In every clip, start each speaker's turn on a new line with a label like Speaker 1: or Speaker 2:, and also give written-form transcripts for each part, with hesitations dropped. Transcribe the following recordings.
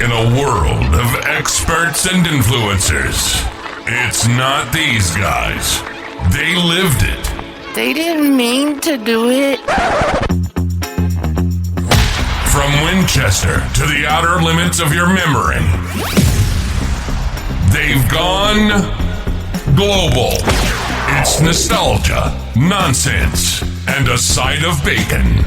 Speaker 1: In a world of experts and influencers, it's not these guys. They lived it.
Speaker 2: They didn't mean to do it.
Speaker 1: From Winchester to the outer limits of your memory, they've gone global. It's nostalgia, nonsense, and a side of bacon.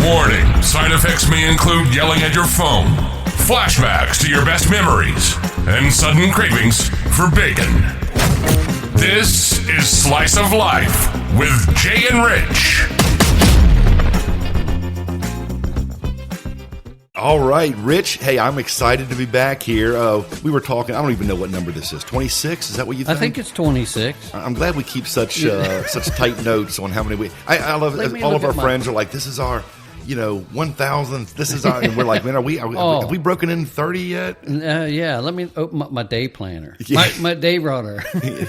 Speaker 1: Warning, side effects may include yelling at your phone, flashbacks to your best memories, and sudden cravings for bacon. This is Slice of Life with Jay and Rich.
Speaker 3: All right, Rich. Hey, I'm excited to be back here. We were talking, I don't even know what number this is. 26? Is that what you think?
Speaker 4: I think it's 26.
Speaker 3: I'm glad we keep such tight notes on how many I love all of our friends are like, this is our, 1,000th. This is our, and we're like, man, have we broken in 30 yet?
Speaker 4: Yeah, let me open up my day planner. Yeah. My day runner.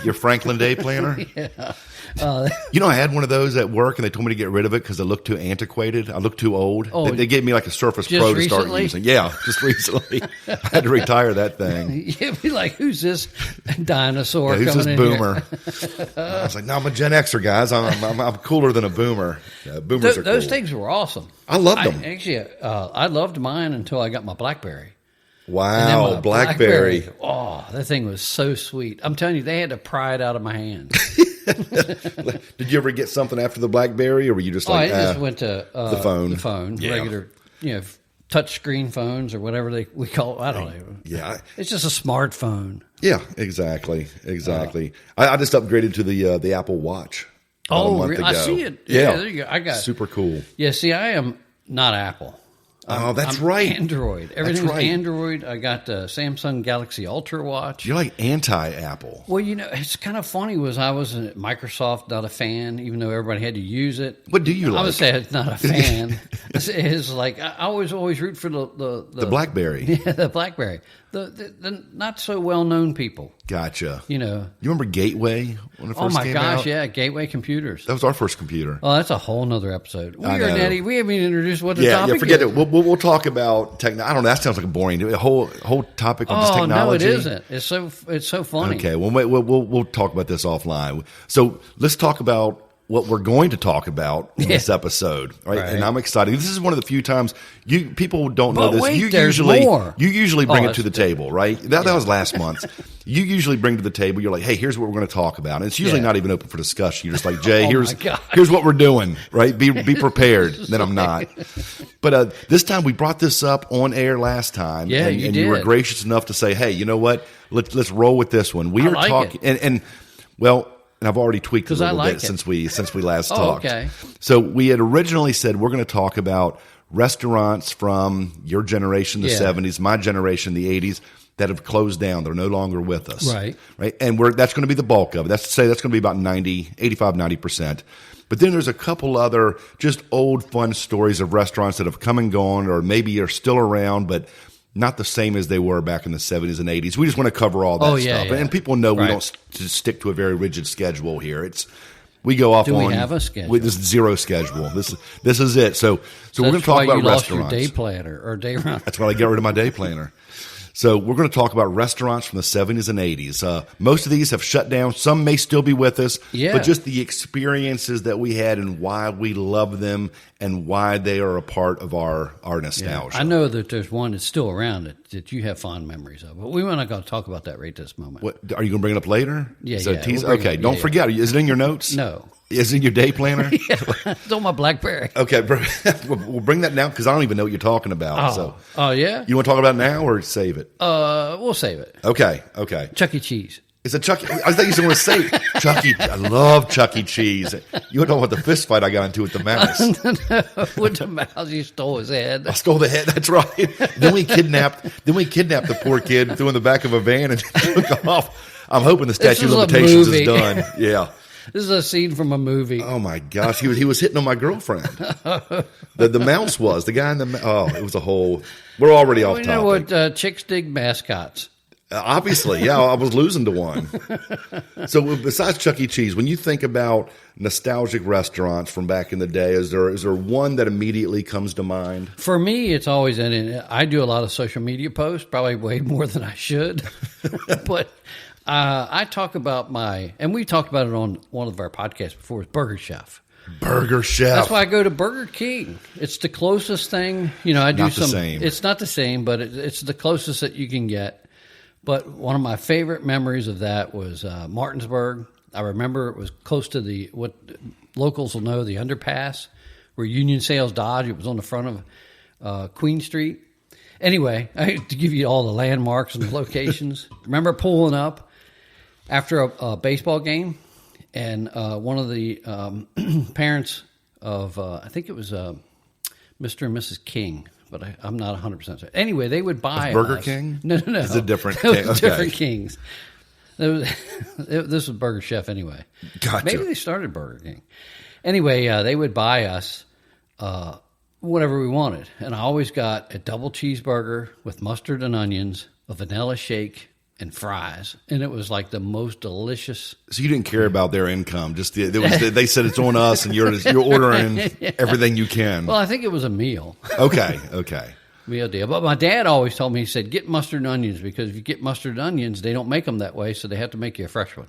Speaker 3: Your Franklin day planner?
Speaker 4: Yeah.
Speaker 3: I had one of those at work, and they told me to get rid of it because I looked too antiquated. I looked too old. Oh, they gave me like a Surface Pro to start using. Yeah, just recently. I had to retire that thing.
Speaker 4: You'd be like, who's this dinosaur
Speaker 3: who's
Speaker 4: coming
Speaker 3: this
Speaker 4: in
Speaker 3: boomer?
Speaker 4: here?
Speaker 3: I was like, no, I'm a Gen Xer, guys. I'm cooler than a boomer. Boomers are cool.
Speaker 4: Those things were awesome.
Speaker 3: I loved them.
Speaker 4: I loved mine until I got my BlackBerry.
Speaker 3: Wow, BlackBerry.
Speaker 4: Oh, that thing was so sweet. I'm telling you, they had to pry it out of my hand.
Speaker 3: Did you ever get something after the BlackBerry, or were you just like,
Speaker 4: I just went to
Speaker 3: the phone,
Speaker 4: regular, touch screen phones or whatever we call it. I don't know.
Speaker 3: Yeah,
Speaker 4: it's just a smartphone.
Speaker 3: Yeah, exactly. I just upgraded to the Apple Watch. A month ago.
Speaker 4: I see it.
Speaker 3: Yeah,
Speaker 4: there you go. I got
Speaker 3: super cool.
Speaker 4: Yeah, see, I am not Apple.
Speaker 3: I'm
Speaker 4: right. Android. Everything's Android. I got the Samsung Galaxy Ultra watch.
Speaker 3: You're like anti-Apple.
Speaker 4: Well, it's kind of funny. I was at Microsoft, not a fan, even though everybody had to use it.
Speaker 3: What do you like?
Speaker 4: I would say it's not a fan. It's like I always root for the
Speaker 3: BlackBerry.
Speaker 4: Yeah, the BlackBerry. The not so well known people.
Speaker 3: Gotcha.
Speaker 4: You
Speaker 3: remember Gateway when it first came out?
Speaker 4: Oh my gosh, yeah, Gateway Computers.
Speaker 3: That was our first computer.
Speaker 4: Oh, that's a whole nother episode. We haven't even introduced what the topic is.
Speaker 3: Yeah, forget it. We'll talk about technology. I don't know. That sounds like a boring. A whole topic on just technology.
Speaker 4: No, it isn't. It's so funny.
Speaker 3: Okay, well, we'll talk about this offline. So let's talk about what we're going to talk about in this episode, right? And I'm excited. This is one of the few times people don't know this.
Speaker 4: Wait, you
Speaker 3: usually bring it to the table, right? That was last month. You usually bring to the table. You're like, hey, here's what we're going to talk about. And it's usually not even open for discussion. You're just like, Jay, here's what we're doing, right? Be prepared. Then I'm not. But this time we brought this up on air last time.
Speaker 4: Yeah,
Speaker 3: and you were gracious enough to say, hey, you know what? Let's roll with this one. We are talking, and I've already tweaked it a little bit since we last talked.
Speaker 4: Okay.
Speaker 3: So we had originally said we're going to talk about restaurants from your generation, the 70s, my generation, the 80s, that have closed down. They're no longer with us.
Speaker 4: Right.
Speaker 3: And that's going to be the bulk of it. That's going to be about 85-90%. But then there's a couple other just old fun stories of restaurants that have come and gone, or maybe are still around, but not the same as they were back in the 70s and 80s. We just want to cover all that stuff. Yeah. And people know we don't stick to a very rigid schedule here. We go off on...
Speaker 4: Do we have a schedule?
Speaker 3: This is zero schedule. This is it. So we're going to talk about restaurants. That's why you lost your
Speaker 4: day planner or day runner.
Speaker 3: That's why I got rid of my day planner. So we're going to talk about restaurants from the 70s and 80s. Most of these have shut down. Some may still be with us.
Speaker 4: Yeah.
Speaker 3: But just the experiences that we had and why we love them and why they are a part of our nostalgia.
Speaker 4: Yeah. I know that there's one that's still around that you have fond memories of. But we're not going to talk about that right this moment.
Speaker 3: What, are you going to bring it up later?
Speaker 4: Yeah,
Speaker 3: Okay, don't forget. Is it in your notes?
Speaker 4: No.
Speaker 3: Is it in your day planner?
Speaker 4: Yeah, it's on my BlackBerry.
Speaker 3: Okay, we'll bring that now because I don't even know what you're talking about.
Speaker 4: Oh, yeah?
Speaker 3: You want to talk about it now or save it?
Speaker 4: We'll save it.
Speaker 3: Okay.
Speaker 4: Chuck E. Cheese.
Speaker 3: It's a Chuck. I thought you were going to say Chuck E. I love Chuck E. Cheese. You were talking about the fist fight I got into with the mouse.
Speaker 4: No, with the mouse, you stole his head.
Speaker 3: I stole the head. That's right. Then we kidnapped the poor kid, threw in the back of a van, and took off. I'm hoping the statute of limitations is done. Yeah.
Speaker 4: This is a scene from a movie.
Speaker 3: Oh my gosh, he was hitting on my girlfriend. The mouse was the guy in the. Oh, it was a whole. We're already off topic.
Speaker 4: You know what? Chicks dig mascots.
Speaker 3: Obviously, yeah, I was losing to one. So besides Chuck E. Cheese, when you think about nostalgic restaurants from back in the day, is there one that immediately comes to mind?
Speaker 4: For me, it's always I do a lot of social media posts, probably way more than I should. But I talk about and we talked about it on one of our podcasts before, is Burger Chef.
Speaker 3: Burger Chef.
Speaker 4: That's why I go to Burger King. It's the closest thing. I do
Speaker 3: not the same.
Speaker 4: It's not the same, but it's the closest that you can get. But one of my favorite memories of that was Martinsburg. I remember it was close to what locals will know, the underpass where Union Sales Dodge. It was on the front of Queen Street. Anyway, to give you all the landmarks and the locations. Remember pulling up after a baseball game, and one of the parents of, I think it was Mr. and Mrs. King, but I'm not 100% sure. Anyway, they would buy
Speaker 3: Burger
Speaker 4: us.
Speaker 3: King?
Speaker 4: No.
Speaker 3: It's a different
Speaker 4: King.
Speaker 3: King. Okay.
Speaker 4: Different Kings. This was Burger Chef anyway.
Speaker 3: Gotcha.
Speaker 4: Maybe they started Burger King. Anyway, they would buy us whatever we wanted. And I always got a double cheeseburger with mustard and onions, a vanilla shake, and fries. And it was like the most delicious.
Speaker 3: So you didn't care about their income. Just they said it's on us, and you're ordering everything you can.
Speaker 4: Well, I think it was a meal.
Speaker 3: Okay.
Speaker 4: Meal deal. But my dad always told me, he said, get mustard and onions, because if you get mustard and onions, they don't make them that way, so they have to make you a fresh one.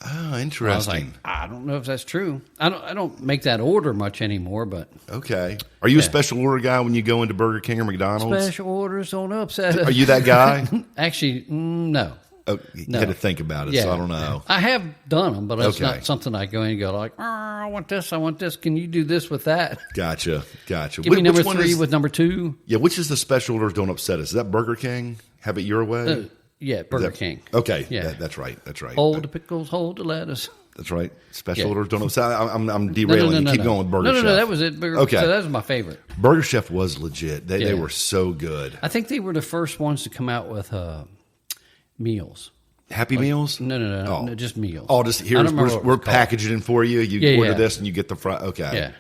Speaker 3: Oh, interesting.
Speaker 4: I was like, I don't know if that's true. I don't make that order much anymore, but
Speaker 3: okay. Are you a special order guy when you go into Burger King or McDonald's?
Speaker 4: Special orders don't upset us.
Speaker 3: Are you that guy?
Speaker 4: Actually, no.
Speaker 3: Oh, you had to think about it, so I don't know.
Speaker 4: I have done them, but it's not something I go in and go like, I want this. Can you do this with that?
Speaker 3: Gotcha.
Speaker 4: Give me number 3 with number 2.
Speaker 3: Yeah, which is the special orders don't upset us? Is that Burger King? Have it your way?
Speaker 4: Yeah, Burger King.
Speaker 3: Okay,
Speaker 4: yeah.
Speaker 3: That's right.
Speaker 4: Hold the pickles, hold the lettuce.
Speaker 3: That's right. Special orders don't upset. I'm derailing.
Speaker 4: No,
Speaker 3: Keep going with Burger Chef.
Speaker 4: No, that was it. Okay. So that was my favorite.
Speaker 3: Burger Chef was legit. They were so good.
Speaker 4: I think they were the first ones to come out with meals.
Speaker 3: Happy Meals?
Speaker 4: No, just meals.
Speaker 3: Oh, just here's we're packaging for you. You order this and you get the fry. Okay.
Speaker 4: Yeah.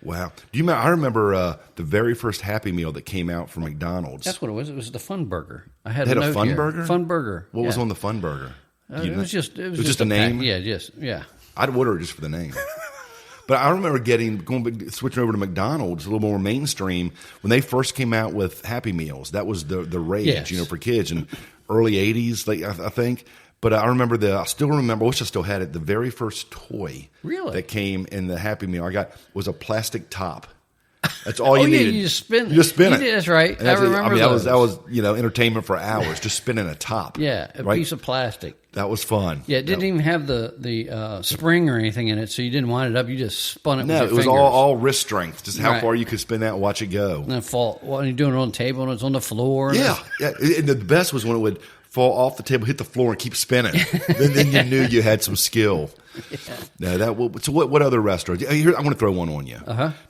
Speaker 3: Wow. Do you remember? I remember the very first Happy Meal that came out from McDonald's.
Speaker 4: That's what it was. It was the Fun Burger. I had
Speaker 3: a
Speaker 4: note
Speaker 3: Fun
Speaker 4: here.
Speaker 3: Burger.
Speaker 4: Fun Burger.
Speaker 3: What was on the Fun Burger?
Speaker 4: It was just
Speaker 3: a name.
Speaker 4: Yeah.
Speaker 3: I'd order it just for the name. But I remember switching over to McDonald's, a little more mainstream, when they first came out with Happy Meals. That was the rage, for kids in early '80s, I think. But I still remember. I wish I still had it. The very first toy that came in the Happy Meal I got was a plastic top. That's all you needed.
Speaker 4: You just spin it.
Speaker 3: You just spin it.
Speaker 4: That's right. I remember those.
Speaker 3: That was entertainment for hours, just spinning a top.
Speaker 4: Yeah, a piece of plastic.
Speaker 3: That was fun.
Speaker 4: Yeah, it didn't even have the spring or anything in it, so you didn't wind it up. You just spun it with your
Speaker 3: fingers.
Speaker 4: fingers.
Speaker 3: No, it was all wrist strength, just how far you could spin that and watch it go.
Speaker 4: And then when you're doing it on the table and it's on the floor.
Speaker 3: Yeah. And the best was when it would fall off the table, hit the floor, and keep spinning. then you knew you had some skill. Yeah. So what other restaurants? Here, I'm going to throw one on you.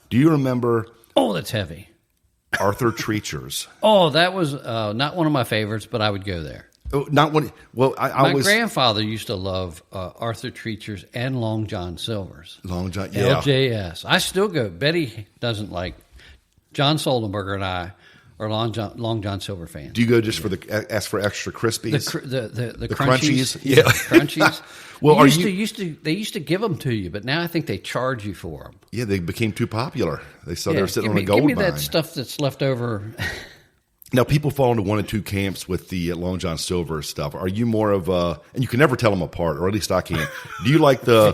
Speaker 3: Do you remember?
Speaker 4: Oh, that's heavy.
Speaker 3: Arthur Treacher's.
Speaker 4: Oh, that was not one of my favorites, but I would go there.
Speaker 3: Oh, not one. Well,
Speaker 4: my grandfather used to love Arthur Treacher's and Long John Silver's.
Speaker 3: Long John, yeah.
Speaker 4: LJS. I still go. Betty doesn't like John Soldenberger, and I are Long John Silver fans.
Speaker 3: Do you go just for ask for extra crispies?
Speaker 4: The crunchies?
Speaker 3: Yeah,
Speaker 4: crunchies.
Speaker 3: Well,
Speaker 4: they used to give them to you, but now I think they charge you for them.
Speaker 3: Yeah, they became too popular. They saw they were sitting on a gold
Speaker 4: mine. Give me
Speaker 3: mine.
Speaker 4: that stuff that's left over.
Speaker 3: Now, people fall into one of two camps with the Long John Silver stuff. Are you more of and you can never tell them apart, or at least I can't. Do you like the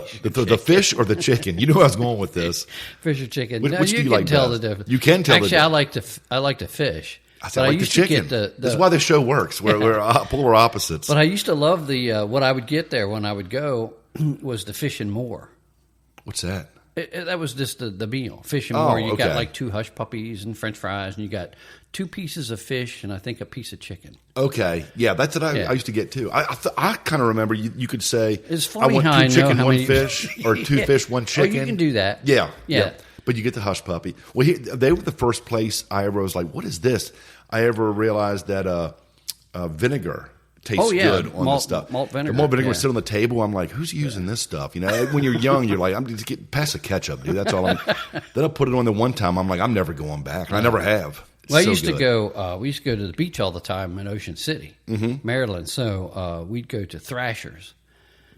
Speaker 3: fish or the chicken? You know where I was going with this.
Speaker 4: Fish or chicken.
Speaker 3: Which do you like
Speaker 4: tell
Speaker 3: best?
Speaker 4: the difference.
Speaker 3: You can tell
Speaker 4: Actually,
Speaker 3: the difference.
Speaker 4: I like the fish.
Speaker 3: I like the chicken. That's why the show works. We're polar opposites.
Speaker 4: But I used to love the what I would get there when I would go was the fish and more.
Speaker 3: What's that?
Speaker 4: That was just the meal. Fish and more. You got like 2 hush puppies and French fries, and you got 2 pieces of fish and I think a piece of chicken.
Speaker 3: Okay, yeah, that's what I used to get too. I kind of remember you could say,
Speaker 4: it's funny
Speaker 3: I want
Speaker 4: how
Speaker 3: 2 chicken, 1
Speaker 4: many...
Speaker 3: fish, or 2 fish, 1 chicken.
Speaker 4: Oh, you can do that.
Speaker 3: Yeah. But you get the hush puppy. Well, they were the first place I ever was like, what is this? I ever realized that vinegar tastes good on the stuff.
Speaker 4: Malt vinegar.
Speaker 3: The malt vinegar would sit on the table. I'm like, who's using this stuff? When you're young, you're like, I'm just pass the ketchup, dude. That's all. Then I put it on the one time. I'm like, I'm never going back. And I never have.
Speaker 4: Well,
Speaker 3: So
Speaker 4: I used to
Speaker 3: good.
Speaker 4: go. We used to go to the beach all the time in Ocean City, Maryland. So we'd go to Thrasher's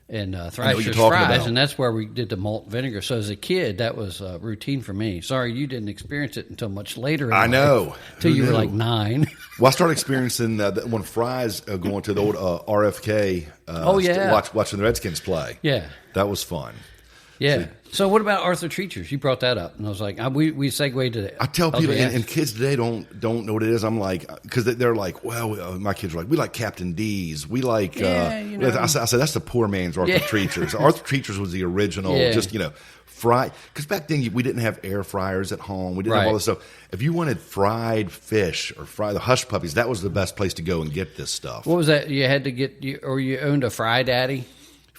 Speaker 4: and Thrasher's
Speaker 3: talking
Speaker 4: Fries,
Speaker 3: about.
Speaker 4: and that's where we did the malt vinegar. So as a kid, that was routine for me. Sorry, you didn't experience it until much later. In
Speaker 3: I
Speaker 4: life,
Speaker 3: know.
Speaker 4: till
Speaker 3: Who
Speaker 4: you were
Speaker 3: knew?
Speaker 4: like 9.
Speaker 3: Well, I started experiencing when Fry's going to the old RFK.
Speaker 4: Oh, yeah.
Speaker 3: Watching the Redskins play.
Speaker 4: Yeah.
Speaker 3: That was fun.
Speaker 4: Yeah. So what about Arthur Treacher's? You brought that up, and I was like, we segued to it.
Speaker 3: I tell people,
Speaker 4: Okay,
Speaker 3: and kids today don't know what it is. I'm like, because they're like, well, my kids are like, we like Captain D's. We like, I said, that's the poor man's Arthur Treacher's. Arthur Treacher's was the original, just, fried. Because back then we didn't have air fryers at home. We didn't have all this stuff. If you wanted fried fish or the hush puppies, that was the best place to go and get this stuff.
Speaker 4: What was that? You had to you owned a Fry Daddy?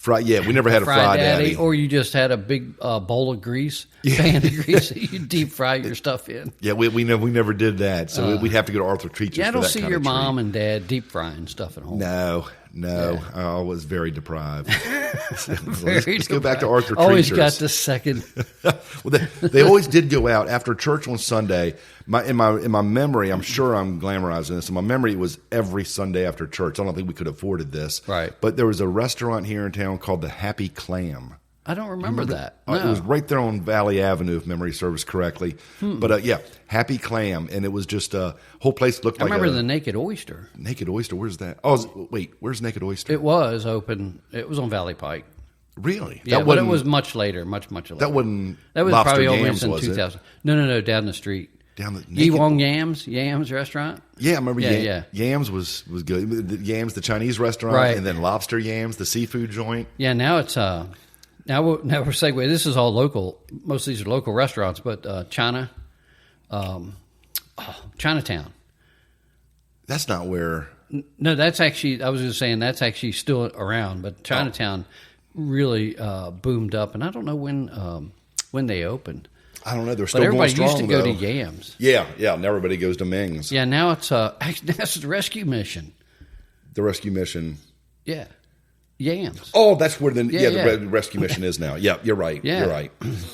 Speaker 3: We never had a fried daddy.
Speaker 4: Or you just had a big bowl of grease, pan of grease that you deep fry your stuff in.
Speaker 3: Yeah, we never did that. So we'd have to go to Arthur Treacher's.
Speaker 4: Yeah, I
Speaker 3: for
Speaker 4: don't
Speaker 3: that
Speaker 4: see
Speaker 3: kind
Speaker 4: your
Speaker 3: of treat.
Speaker 4: mom and dad deep frying stuff at home.
Speaker 3: No. I was very deprived.
Speaker 4: Very
Speaker 3: let's go back to
Speaker 4: deprived.
Speaker 3: Arthur
Speaker 4: Always
Speaker 3: Treacher's.
Speaker 4: got the second.
Speaker 3: Well, they always did go out after church on Sunday. In my memory, I'm sure I'm glamorizing this. In my memory, it was every Sunday after church. I don't think we could have afforded this.
Speaker 4: Right.
Speaker 3: But there was a restaurant here in town called the Happy Clam.
Speaker 4: I don't remember that.
Speaker 3: It was right there on Valley Avenue, if memory serves correctly. But Happy Clam, and it was just a whole place looked
Speaker 4: I
Speaker 3: like
Speaker 4: remember the Naked Oyster.
Speaker 3: Naked Oyster. Where's that? Oh, wait, where's Naked Oyster?
Speaker 4: It was open. It was on Valley Pike.
Speaker 3: Really?
Speaker 4: Yeah,
Speaker 3: That
Speaker 4: but it
Speaker 3: wasn't-
Speaker 4: was much later, much later.
Speaker 3: That wasn't
Speaker 4: That was
Speaker 3: Lobster
Speaker 4: probably almost
Speaker 3: Yams,
Speaker 4: in
Speaker 3: was it?
Speaker 4: 2000. No, down the street.
Speaker 3: Down the
Speaker 4: Yi
Speaker 3: Naked-
Speaker 4: Wong Yams restaurant.
Speaker 3: Yeah, I remember.
Speaker 4: Yeah.
Speaker 3: Yams was good. The Yams, the Chinese restaurant,
Speaker 4: Right.
Speaker 3: and then Lobster Yams, the seafood joint.
Speaker 4: Yeah, now it's now we're segueing. This is all local. Most of these are local restaurants, but Chinatown.
Speaker 3: That's not where.
Speaker 4: No, that's actually. I was just saying that's actually still around, but Chinatown really boomed up, and I don't know when they opened.
Speaker 3: I don't know. They're
Speaker 4: But
Speaker 3: still going
Speaker 4: everybody
Speaker 3: strong,
Speaker 4: used to go
Speaker 3: though.
Speaker 4: to Yams.
Speaker 3: Yeah, and everybody goes to Ming's.
Speaker 4: Yeah, now it's actually that's the rescue mission.
Speaker 3: The rescue mission.
Speaker 4: Yeah, Yams.
Speaker 3: Oh, that's where the
Speaker 4: Yeah.
Speaker 3: rescue mission is now. Yeah, you're right.
Speaker 4: Yeah.
Speaker 3: You're right.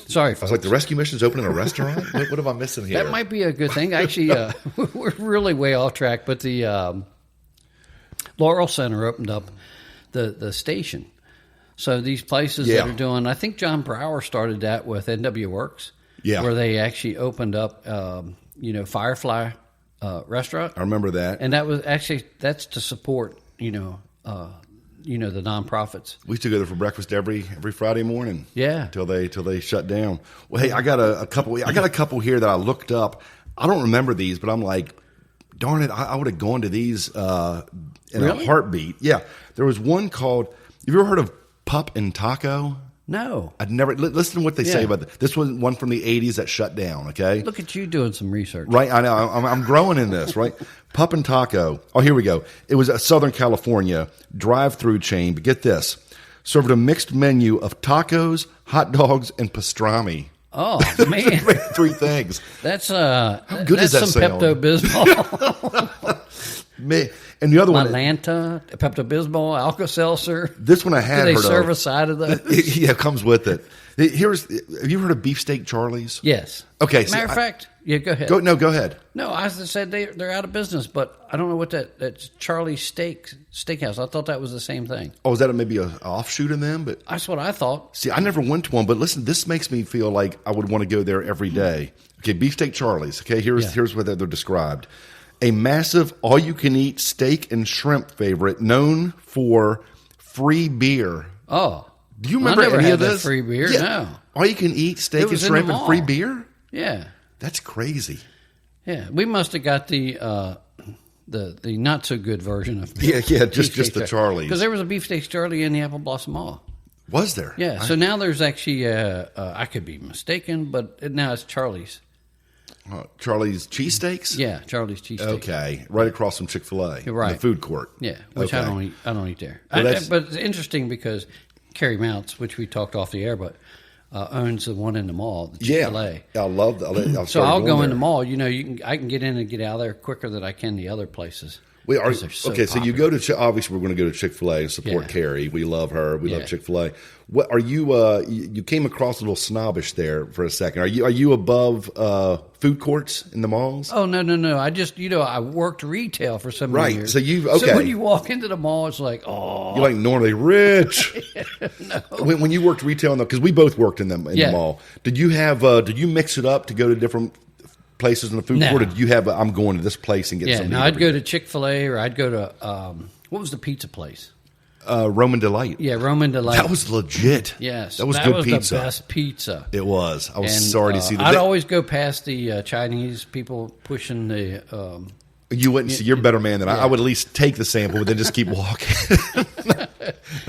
Speaker 4: Sorry,
Speaker 3: I was like, the rescue mission's opening a restaurant. What am I missing here?
Speaker 4: that might be a good thing. Actually, we're really way off track, but the Laurel Center opened up the station. So these places that are doing, I think John Brower started that with NW Works.
Speaker 3: Yeah.
Speaker 4: Where they actually opened up, Firefly restaurant.
Speaker 3: I remember that.
Speaker 4: And that was actually, that's to support, the nonprofits.
Speaker 3: We used to go there for breakfast every Friday morning.
Speaker 4: Yeah.
Speaker 3: Till they shut down. Well, hey, I got a couple. I got a couple here that I looked up. I don't remember these, but I'm like, darn it, I would have gone to these in
Speaker 4: Really?
Speaker 3: a heartbeat. Yeah, there was one called. Have you ever heard of Pup and Taco?
Speaker 4: No.
Speaker 3: I'd never listen to what they say
Speaker 4: Yeah.
Speaker 3: about this. This was one from the '80s that shut down. Okay,
Speaker 4: Look at you doing some research.
Speaker 3: right? I know I'm growing in this. Right, Pup and Taco. Oh, here we go. It was a Southern California drive-through chain. But get this, served a mixed menu of tacos, hot dogs, and pastrami.
Speaker 4: Oh, man.
Speaker 3: Three things.
Speaker 4: That's
Speaker 3: good
Speaker 4: that's
Speaker 3: does that
Speaker 4: some
Speaker 3: sound?
Speaker 4: Pepto-Bismol.
Speaker 3: Man. And the other one,
Speaker 4: Atlanta, Pepto-Bismol, Alka-Seltzer.
Speaker 3: this one I
Speaker 4: Do
Speaker 3: had
Speaker 4: they
Speaker 3: heard
Speaker 4: serve
Speaker 3: of.
Speaker 4: a side of those?
Speaker 3: Yeah, it comes with it. Have you heard of Beefsteak Charlie's?
Speaker 4: Yes.
Speaker 3: Okay, so
Speaker 4: Matter of fact, go ahead.
Speaker 3: Go ahead.
Speaker 4: No, I said they're out of business, but I don't know what that's Charlie's Steakhouse. I thought that was the same thing.
Speaker 3: Oh, is that maybe an offshoot of them? But
Speaker 4: That's what I thought.
Speaker 3: see, I never went to one. But listen, this makes me feel like I would want to go there every day. Okay, Beefsteak Charlie's. Okay, here's what they're described: a massive all-you-can-eat steak and shrimp favorite known for free beer.
Speaker 4: Oh,
Speaker 3: Do you remember
Speaker 4: I never
Speaker 3: any
Speaker 4: had
Speaker 3: of
Speaker 4: that
Speaker 3: this?
Speaker 4: free beer.
Speaker 3: Yeah.
Speaker 4: No.
Speaker 3: All you can eat steak
Speaker 4: It
Speaker 3: and
Speaker 4: was in
Speaker 3: shrimp
Speaker 4: the
Speaker 3: and free
Speaker 4: mall.
Speaker 3: beer?
Speaker 4: Yeah,
Speaker 3: That's crazy.
Speaker 4: yeah. We must have got the not so good version of
Speaker 3: Yeah, just the Charlie's.
Speaker 4: because there was a beefsteak Charlie in the Apple Blossom Mall.
Speaker 3: Was there?
Speaker 4: Yeah. So now there's actually I could be mistaken, but now it's Charlie's.
Speaker 3: Charlie's cheesesteaks?
Speaker 4: Yeah, Charlie's cheesesteak.
Speaker 3: Okay, right across from Chick-fil-A.
Speaker 4: You're right.
Speaker 3: The food court.
Speaker 4: Yeah, which
Speaker 3: Okay.
Speaker 4: I don't eat there.
Speaker 3: Well, that's-
Speaker 4: But it's interesting because Kerry Mounts, which we talked off the air, but owns the one in the mall, the Chick-fil-A.
Speaker 3: Yeah, I love that.
Speaker 4: So I'll go in the mall. I can get in and get out of there quicker than I can the other places.
Speaker 3: Wait,
Speaker 4: 'cause they're so
Speaker 3: okay, so you
Speaker 4: popular.
Speaker 3: go to obviously we're going to go to Chick-fil-A and support
Speaker 4: Yeah.
Speaker 3: Carrie. We love her. We love
Speaker 4: Yeah.
Speaker 3: Chick-fil-A. What are you? You came across a little snobbish there for a second. Are you above food courts in the malls?
Speaker 4: Oh no! I just I worked retail for so many
Speaker 3: Right,
Speaker 4: years.
Speaker 3: so
Speaker 4: So when you walk into the mall, it's like, oh,
Speaker 3: You're like normally rich. When you worked retail, because we both worked in the mall, did you have? Did you mix it up to go to different places in the food
Speaker 4: No.
Speaker 3: court? Or did you have? I'm going to this place and get something.
Speaker 4: I'd go to Chick-fil-A or I'd go to what was the pizza place?
Speaker 3: Roman Delight.
Speaker 4: Yeah, Roman Delight.
Speaker 3: That was legit.
Speaker 4: Yes,
Speaker 3: that was good pizza.
Speaker 4: The best pizza.
Speaker 3: It was. I was
Speaker 4: And,
Speaker 3: sorry to see that.
Speaker 4: I'd always go past the Chinese people pushing the.
Speaker 3: You wouldn't see. You're a better man than I.
Speaker 4: Yeah.
Speaker 3: I would at least take the sample, but then just keep walking. I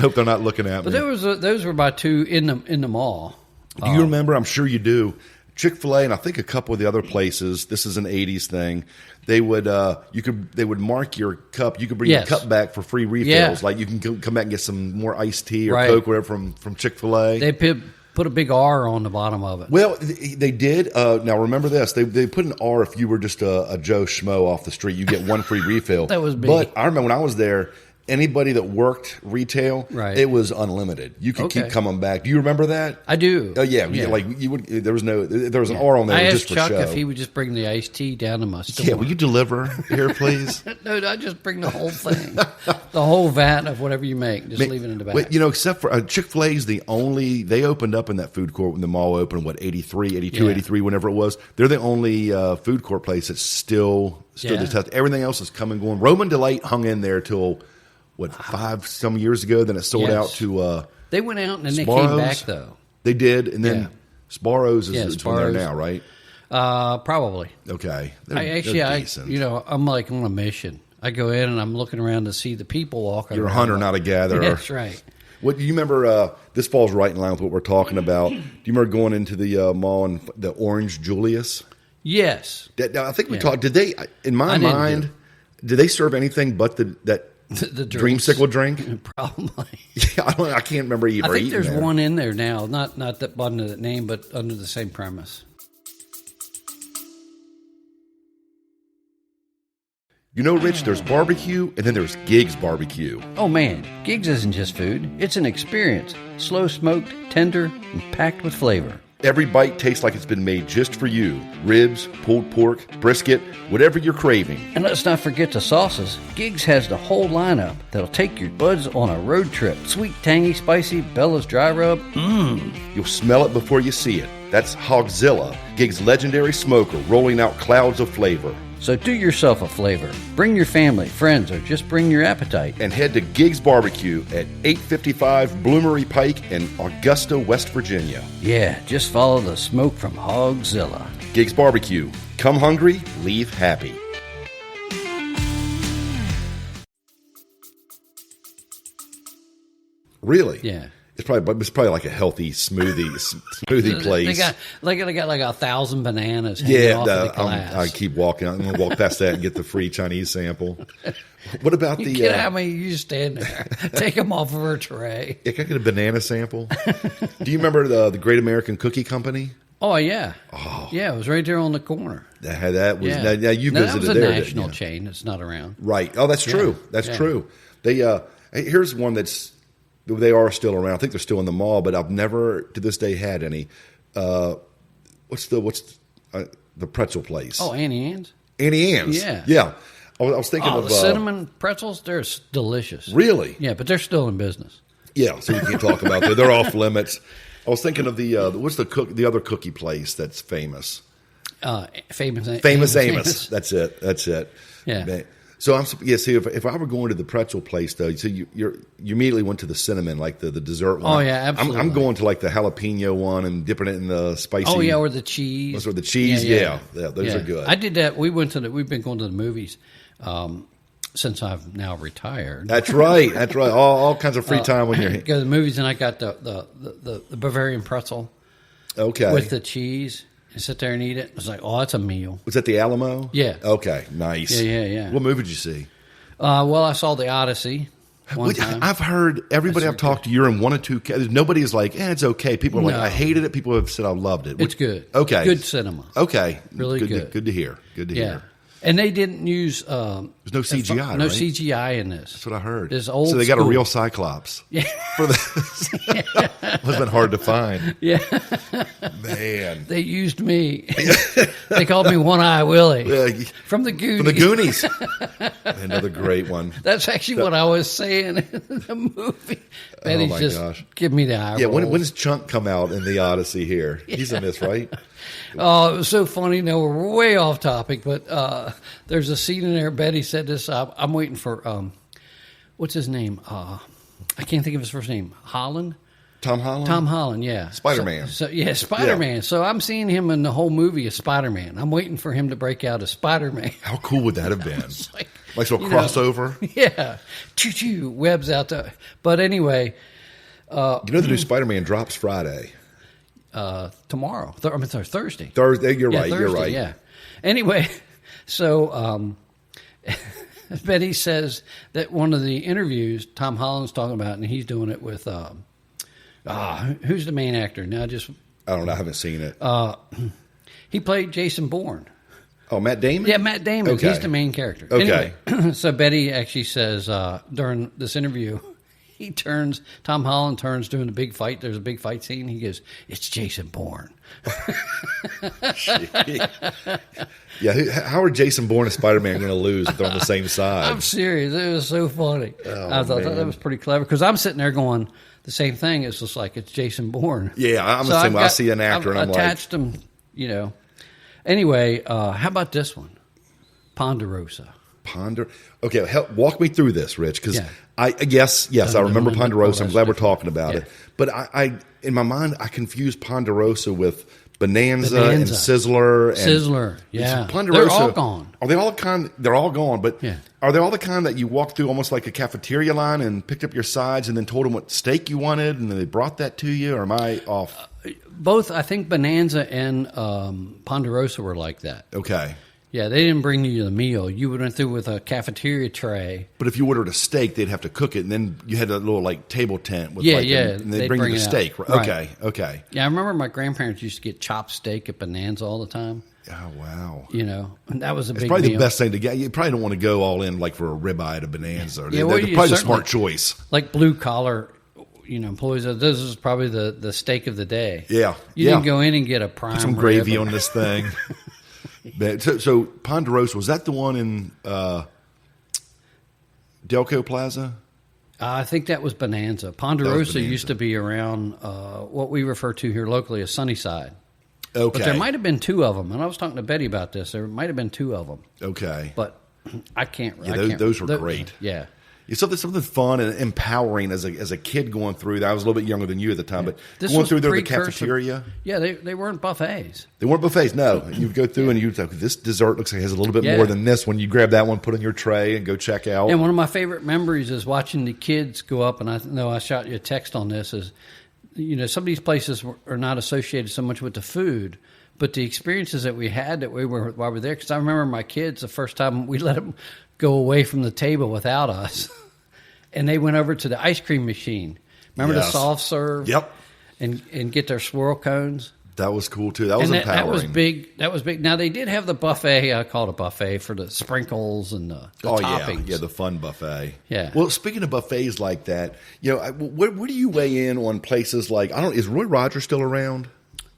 Speaker 3: hope they're not looking at
Speaker 4: But
Speaker 3: me.
Speaker 4: those were my two in the mall.
Speaker 3: Do you remember? I'm sure you do. Chick-fil-A and I think a couple of the other places. This is an '80s thing. They would they would mark your cup. You could bring
Speaker 4: Yes.
Speaker 3: your cup back for free refills.
Speaker 4: Yeah.
Speaker 3: Like you can come back and get some more iced tea or
Speaker 4: Right.
Speaker 3: Coke, whatever from Chick-fil-A.
Speaker 4: They put a big R on the bottom of it.
Speaker 3: Well, they did. Now remember this: they put an R if you were just a Joe Schmo off the street. You get one free refill.
Speaker 4: That was me.
Speaker 3: But I remember when I was there. Anybody that worked retail,
Speaker 4: Right.
Speaker 3: it was unlimited. You could keep
Speaker 4: Okay.
Speaker 3: coming back. Do you remember that?
Speaker 4: I do.
Speaker 3: Oh yeah, like you would. There was an R on there
Speaker 4: I
Speaker 3: just
Speaker 4: asked
Speaker 3: for
Speaker 4: Chuck
Speaker 3: show.
Speaker 4: if he would just bring the iced tea down to my store.
Speaker 3: Yeah, will you deliver here, please?
Speaker 4: No, I just bring the whole thing, the whole vat of whatever you make. Just leave it in the back.
Speaker 3: Wait, except for Chick-fil-A is the only, they opened up in that food court when the mall opened, 83, 82,
Speaker 4: Yeah.
Speaker 3: 83, whenever it was. They're the only food court place that's still
Speaker 4: Yeah.
Speaker 3: the test. Everything else is coming and going. Roman Delight hung in there till, 5 some years ago? Then it sold
Speaker 4: Yes.
Speaker 3: out to
Speaker 4: They went out and then they
Speaker 3: Sbarro's.
Speaker 4: came back though.
Speaker 3: They did, and then
Speaker 4: Yeah.
Speaker 3: Sbarro's
Speaker 4: Yeah,
Speaker 3: is from there
Speaker 4: Sbarro's.
Speaker 3: now, right?
Speaker 4: Probably.
Speaker 3: Okay.
Speaker 4: I
Speaker 3: They're decent.
Speaker 4: I'm like on a mission. I go in and I'm looking around to see the people walking.
Speaker 3: You're a
Speaker 4: around.
Speaker 3: hunter, not a gatherer.
Speaker 4: That's right.
Speaker 3: What do you remember? This falls right in line with what we're talking about. Do you remember going into the mall and the Orange Julius?
Speaker 4: Yes.
Speaker 3: I think we
Speaker 4: Yeah.
Speaker 3: talked. Did they? In my
Speaker 4: I didn't
Speaker 3: mind,
Speaker 4: do
Speaker 3: did they serve anything but that
Speaker 4: The drinks.
Speaker 3: dreamsicle drink?
Speaker 4: Probably.
Speaker 3: Yeah, I can't remember
Speaker 4: I
Speaker 3: ever
Speaker 4: think
Speaker 3: eating
Speaker 4: there's
Speaker 3: there.
Speaker 4: one in there now. Not that under that name, but under the same premise.
Speaker 3: Rich, there's barbecue, and then there's Gigs Barbecue.
Speaker 4: Oh man, Gigs isn't just food. It's an experience. Slow smoked, tender, and packed with flavor.
Speaker 3: Every bite tastes like it's been made just for you. Ribs, pulled pork, brisket, whatever you're craving.
Speaker 4: And let's not forget the sauces. Gigs has the whole lineup that'll take your buds on a road trip. Sweet, tangy, spicy, Bella's dry rub.
Speaker 3: You'll smell it before you see it. That's Hogzilla, Gigs' legendary smoker, rolling out clouds of flavor.
Speaker 4: So do yourself a flavor. Bring your family, friends, or just bring your appetite.
Speaker 3: And head to Gigs Barbecue at 855 Bloomery Pike in Augusta, West Virginia.
Speaker 4: Yeah, just follow the smoke from Hogzilla.
Speaker 3: Gigs Barbecue. Come hungry, leave happy. Really?
Speaker 4: Yeah.
Speaker 3: It's probably like a healthy smoothie place.
Speaker 4: They got like 1,000 bananas hanging off of the glass.
Speaker 3: I keep walking. I'm going to walk past that and get the free Chinese sample. What about the?
Speaker 4: Get how many you stand there? Take them off of her tray.
Speaker 3: Yeah, can I get a banana sample? Do you remember the Great American Cookie Company?
Speaker 4: Oh yeah, yeah. It was right there on the corner.
Speaker 3: That was
Speaker 4: Yeah.
Speaker 3: now you
Speaker 4: Now,
Speaker 3: visited
Speaker 4: that was a
Speaker 3: there.
Speaker 4: national
Speaker 3: didn't you?
Speaker 4: chain. It's not around.
Speaker 3: Right. Oh, that's true. That's
Speaker 4: Yeah.
Speaker 3: true. They here's one they are still around. I think they're still in the mall, but I've never to this day had any. What's the pretzel place?
Speaker 4: Oh, Annie Ann's.
Speaker 3: Annie Ann's.
Speaker 4: Yeah.
Speaker 3: I was thinking
Speaker 4: Oh,
Speaker 3: of
Speaker 4: the cinnamon pretzels. They're delicious.
Speaker 3: Really?
Speaker 4: Yeah, but they're still in business.
Speaker 3: Yeah, so we can't talk about that. They're off limits. I was thinking of the what's the other cookie place that's famous?
Speaker 4: Famous
Speaker 3: Amos. That's it.
Speaker 4: Yeah.
Speaker 3: So see if I were going to the pretzel place though, so you immediately went to the cinnamon, like the dessert one.
Speaker 4: Oh, yeah, absolutely.
Speaker 3: I'm going to like the jalapeno one and dipping it in the spicy.
Speaker 4: Oh yeah, or the cheese.
Speaker 3: Those are the cheese. Yeah, those are good.
Speaker 4: I did that. We've been going to the movies since I've now retired.
Speaker 3: That's right. All kinds of free time when you're
Speaker 4: Go to the movies, and I got the Bavarian pretzel
Speaker 3: okay
Speaker 4: with the cheese. And sit there and eat it. It's like, oh, it's a meal.
Speaker 3: Was that the Alamo?
Speaker 4: Yeah.
Speaker 3: Okay, nice.
Speaker 4: Yeah.
Speaker 3: What movie did you see?
Speaker 4: Well, I saw the Odyssey one time.
Speaker 3: I've heard everybody I've talked to, you're in one or two. Nobody is like, it's okay. People are like,
Speaker 4: No.
Speaker 3: I hated it. People have said I loved it.
Speaker 4: It's good.
Speaker 3: Okay.
Speaker 4: Good cinema.
Speaker 3: Okay.
Speaker 4: Really good.
Speaker 3: Good to hear. Good to
Speaker 4: Yeah.
Speaker 3: hear.
Speaker 4: And they didn't use
Speaker 3: There's no CGI,
Speaker 4: no
Speaker 3: right?
Speaker 4: CGI in this.
Speaker 3: That's what I heard.
Speaker 4: It's old
Speaker 3: so they got a
Speaker 4: school.
Speaker 3: real Cyclops.
Speaker 4: Yeah.
Speaker 3: For this. Must have been hard to find.
Speaker 4: Yeah.
Speaker 3: Man.
Speaker 4: They used me. They called me One Eye Willie
Speaker 3: Yeah,
Speaker 4: from the Goonies.
Speaker 3: from the Goonies. Another great one.
Speaker 4: That's actually what I was saying in the movie. Betty's
Speaker 3: my
Speaker 4: just
Speaker 3: gosh.
Speaker 4: give me the eye
Speaker 3: Yeah,
Speaker 4: roll.
Speaker 3: when does Chunk come out in the Odyssey here? He's in this, right?
Speaker 4: Oh, it was so funny. No, we're way off topic, but there's a scene in there. Betty said this. I'm waiting for what's his name? I can't think of his first name. Holland.
Speaker 3: Tom Holland?
Speaker 4: Tom Holland, yeah.
Speaker 3: Spider-Man.
Speaker 4: So yeah, Spider-Man.
Speaker 3: Yeah.
Speaker 4: So I'm seeing him in the whole movie as Spider-Man. I'm waiting for him to break out as Spider-Man.
Speaker 3: How cool would that have been? like some
Speaker 4: you know,
Speaker 3: crossover?
Speaker 4: Yeah. Choo-choo, webs out there. But anyway.
Speaker 3: The new Spider-Man drops Friday.
Speaker 4: Tomorrow. Sorry, Thursday.
Speaker 3: Thursday, you're right.
Speaker 4: Thursday,
Speaker 3: You're right.
Speaker 4: Yeah. Anyway, so Betty says that one of the interviews Tom Holland's talking about, and he's doing it with who's the main actor? Now,
Speaker 3: I don't know. I haven't seen it.
Speaker 4: he played Jason Bourne.
Speaker 3: Oh, Matt Damon?
Speaker 4: Yeah, Matt Damon.
Speaker 3: Okay.
Speaker 4: He's the main character.
Speaker 3: Okay.
Speaker 4: Anyway, so Betty actually says during this interview, Tom Holland turns during the big fight. There's a big fight scene. He goes, "It's Jason Bourne."
Speaker 3: Yeah, how are Jason Bourne and Spider-Man going to lose if they're on the same side?
Speaker 4: I'm serious. It was so funny. I thought that was pretty clever because I'm sitting there going, the same thing. It's just like it's Jason Bourne.
Speaker 3: Yeah, I'm the same way. I see an actor
Speaker 4: I've
Speaker 3: and I'm
Speaker 4: attached him, you know. Anyway, how about this one? Ponderosa.
Speaker 3: Okay, walk me through this, Rich, because
Speaker 4: Yeah.
Speaker 3: I remember Ponderosa. I'm glad we're talking about
Speaker 4: Yeah.
Speaker 3: it. But I in my mind, I confuse Ponderosa with Bonanza and Sizzler. And
Speaker 4: Sizzler, yeah.
Speaker 3: Ponderosa,
Speaker 4: They're all gone.
Speaker 3: Are they all the kind? They're all gone. But
Speaker 4: Yeah.
Speaker 3: are they all the kind that you walked through almost like a cafeteria line and picked up your sides and then told them what steak you wanted and then they brought that to you? Or am I off?
Speaker 4: Both, I think Bonanza and Ponderosa were like that.
Speaker 3: Okay.
Speaker 4: Yeah, they didn't bring you the meal. You went through with a cafeteria tray.
Speaker 3: But if you ordered a steak, they'd have to cook it, and then you had a little like table tent with and they'd bring you the steak.
Speaker 4: Right.
Speaker 3: Okay.
Speaker 4: Yeah, I remember my grandparents used to get chopped steak at Bonanza all the time.
Speaker 3: Oh wow!
Speaker 4: You know, and that was a
Speaker 3: It's
Speaker 4: big
Speaker 3: probably
Speaker 4: meal.
Speaker 3: the best thing to get. You probably don't want to go all in like for a ribeye at a Bonanza.
Speaker 4: Yeah,
Speaker 3: They're
Speaker 4: you
Speaker 3: probably the
Speaker 4: certainly-
Speaker 3: smart choice.
Speaker 4: Like blue collar, employees. This is probably the steak of the day.
Speaker 3: Yeah,
Speaker 4: You didn't go in and get a prime
Speaker 3: Put some gravy
Speaker 4: rib.
Speaker 3: on this thing. So Ponderosa, was that the one in Delco Plaza?
Speaker 4: I think that was Bonanza. Ponderosa
Speaker 3: Bonanza.
Speaker 4: used to be around what we refer to here locally as Sunnyside.
Speaker 3: Okay.
Speaker 4: But there might have been two of them, and I was talking to Betty about this. There might have been two of them,
Speaker 3: Okay.
Speaker 4: but I can't.
Speaker 3: Yeah,
Speaker 4: I
Speaker 3: those-
Speaker 4: can't-
Speaker 3: those were great.
Speaker 4: Yeah,
Speaker 3: It's something fun and empowering as a kid going through that. I was a little bit younger than you at the time, but
Speaker 4: This
Speaker 3: going
Speaker 4: was
Speaker 3: through there, the
Speaker 4: precursor-
Speaker 3: cafeteria.
Speaker 4: Yeah, they weren't buffets.
Speaker 3: They weren't buffets. No, you go through and you like, this dessert looks like it has a little bit
Speaker 4: Yeah.
Speaker 3: more than this. When you grab that one, put it in your tray, and go check out.
Speaker 4: And one of my favorite memories is watching the kids go up. And I know I shot you a text on this. Is some of these places are not associated so much with the food, but the experiences that we had while we were there. Because I remember my kids the first time we let them go away from the table without us. And they went over to the ice cream machine. Remember the
Speaker 3: Yes.
Speaker 4: soft serve?
Speaker 3: Yep.
Speaker 4: And get their swirl cones.
Speaker 3: That was cool too. That was
Speaker 4: And
Speaker 3: empowering.
Speaker 4: that was big. That was big. Now they did have the buffet. I call it a buffet for the sprinkles and the toppings.
Speaker 3: Yeah, the fun buffet.
Speaker 4: Yeah.
Speaker 3: Well, speaking of buffets like that, where do you weigh in on places like is Roy Rogers still around?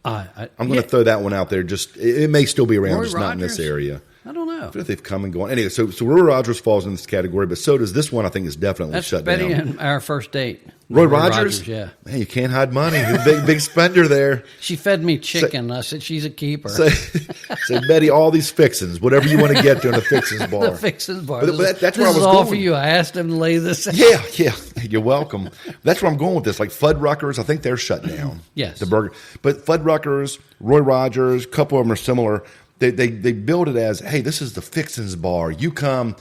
Speaker 3: I'm going to throw that one out there. Just it may still be around,
Speaker 4: Roy
Speaker 3: just not in this
Speaker 4: Rogers?
Speaker 3: area.
Speaker 4: I don't know.
Speaker 3: I feel like they've come and gone. Anyway, so Roy Rogers falls in this category, but so does this one. I think is definitely
Speaker 4: That's
Speaker 3: shut
Speaker 4: Betty
Speaker 3: down.
Speaker 4: and our first date.
Speaker 3: Roy Rogers?
Speaker 4: Yeah.
Speaker 3: Man, you can't hide money. You're a big spender there.
Speaker 4: She fed me chicken. I said she's a keeper.
Speaker 3: Say, Betty, all these fixins, whatever you want to get during the fixins bar.
Speaker 4: The Fixins bar.
Speaker 3: But that's where
Speaker 4: this
Speaker 3: I was
Speaker 4: is all
Speaker 3: going.
Speaker 4: for you. I asked him to lay this out.
Speaker 3: Yeah, you're welcome. That's where I'm going with this. Like Fuddruckers, I think they're shut down.
Speaker 4: Yes.
Speaker 3: The burger. But Fuddruckers, Roy Rogers, a couple of them are similar. They build it as, hey, this is the Fixins bar. You come,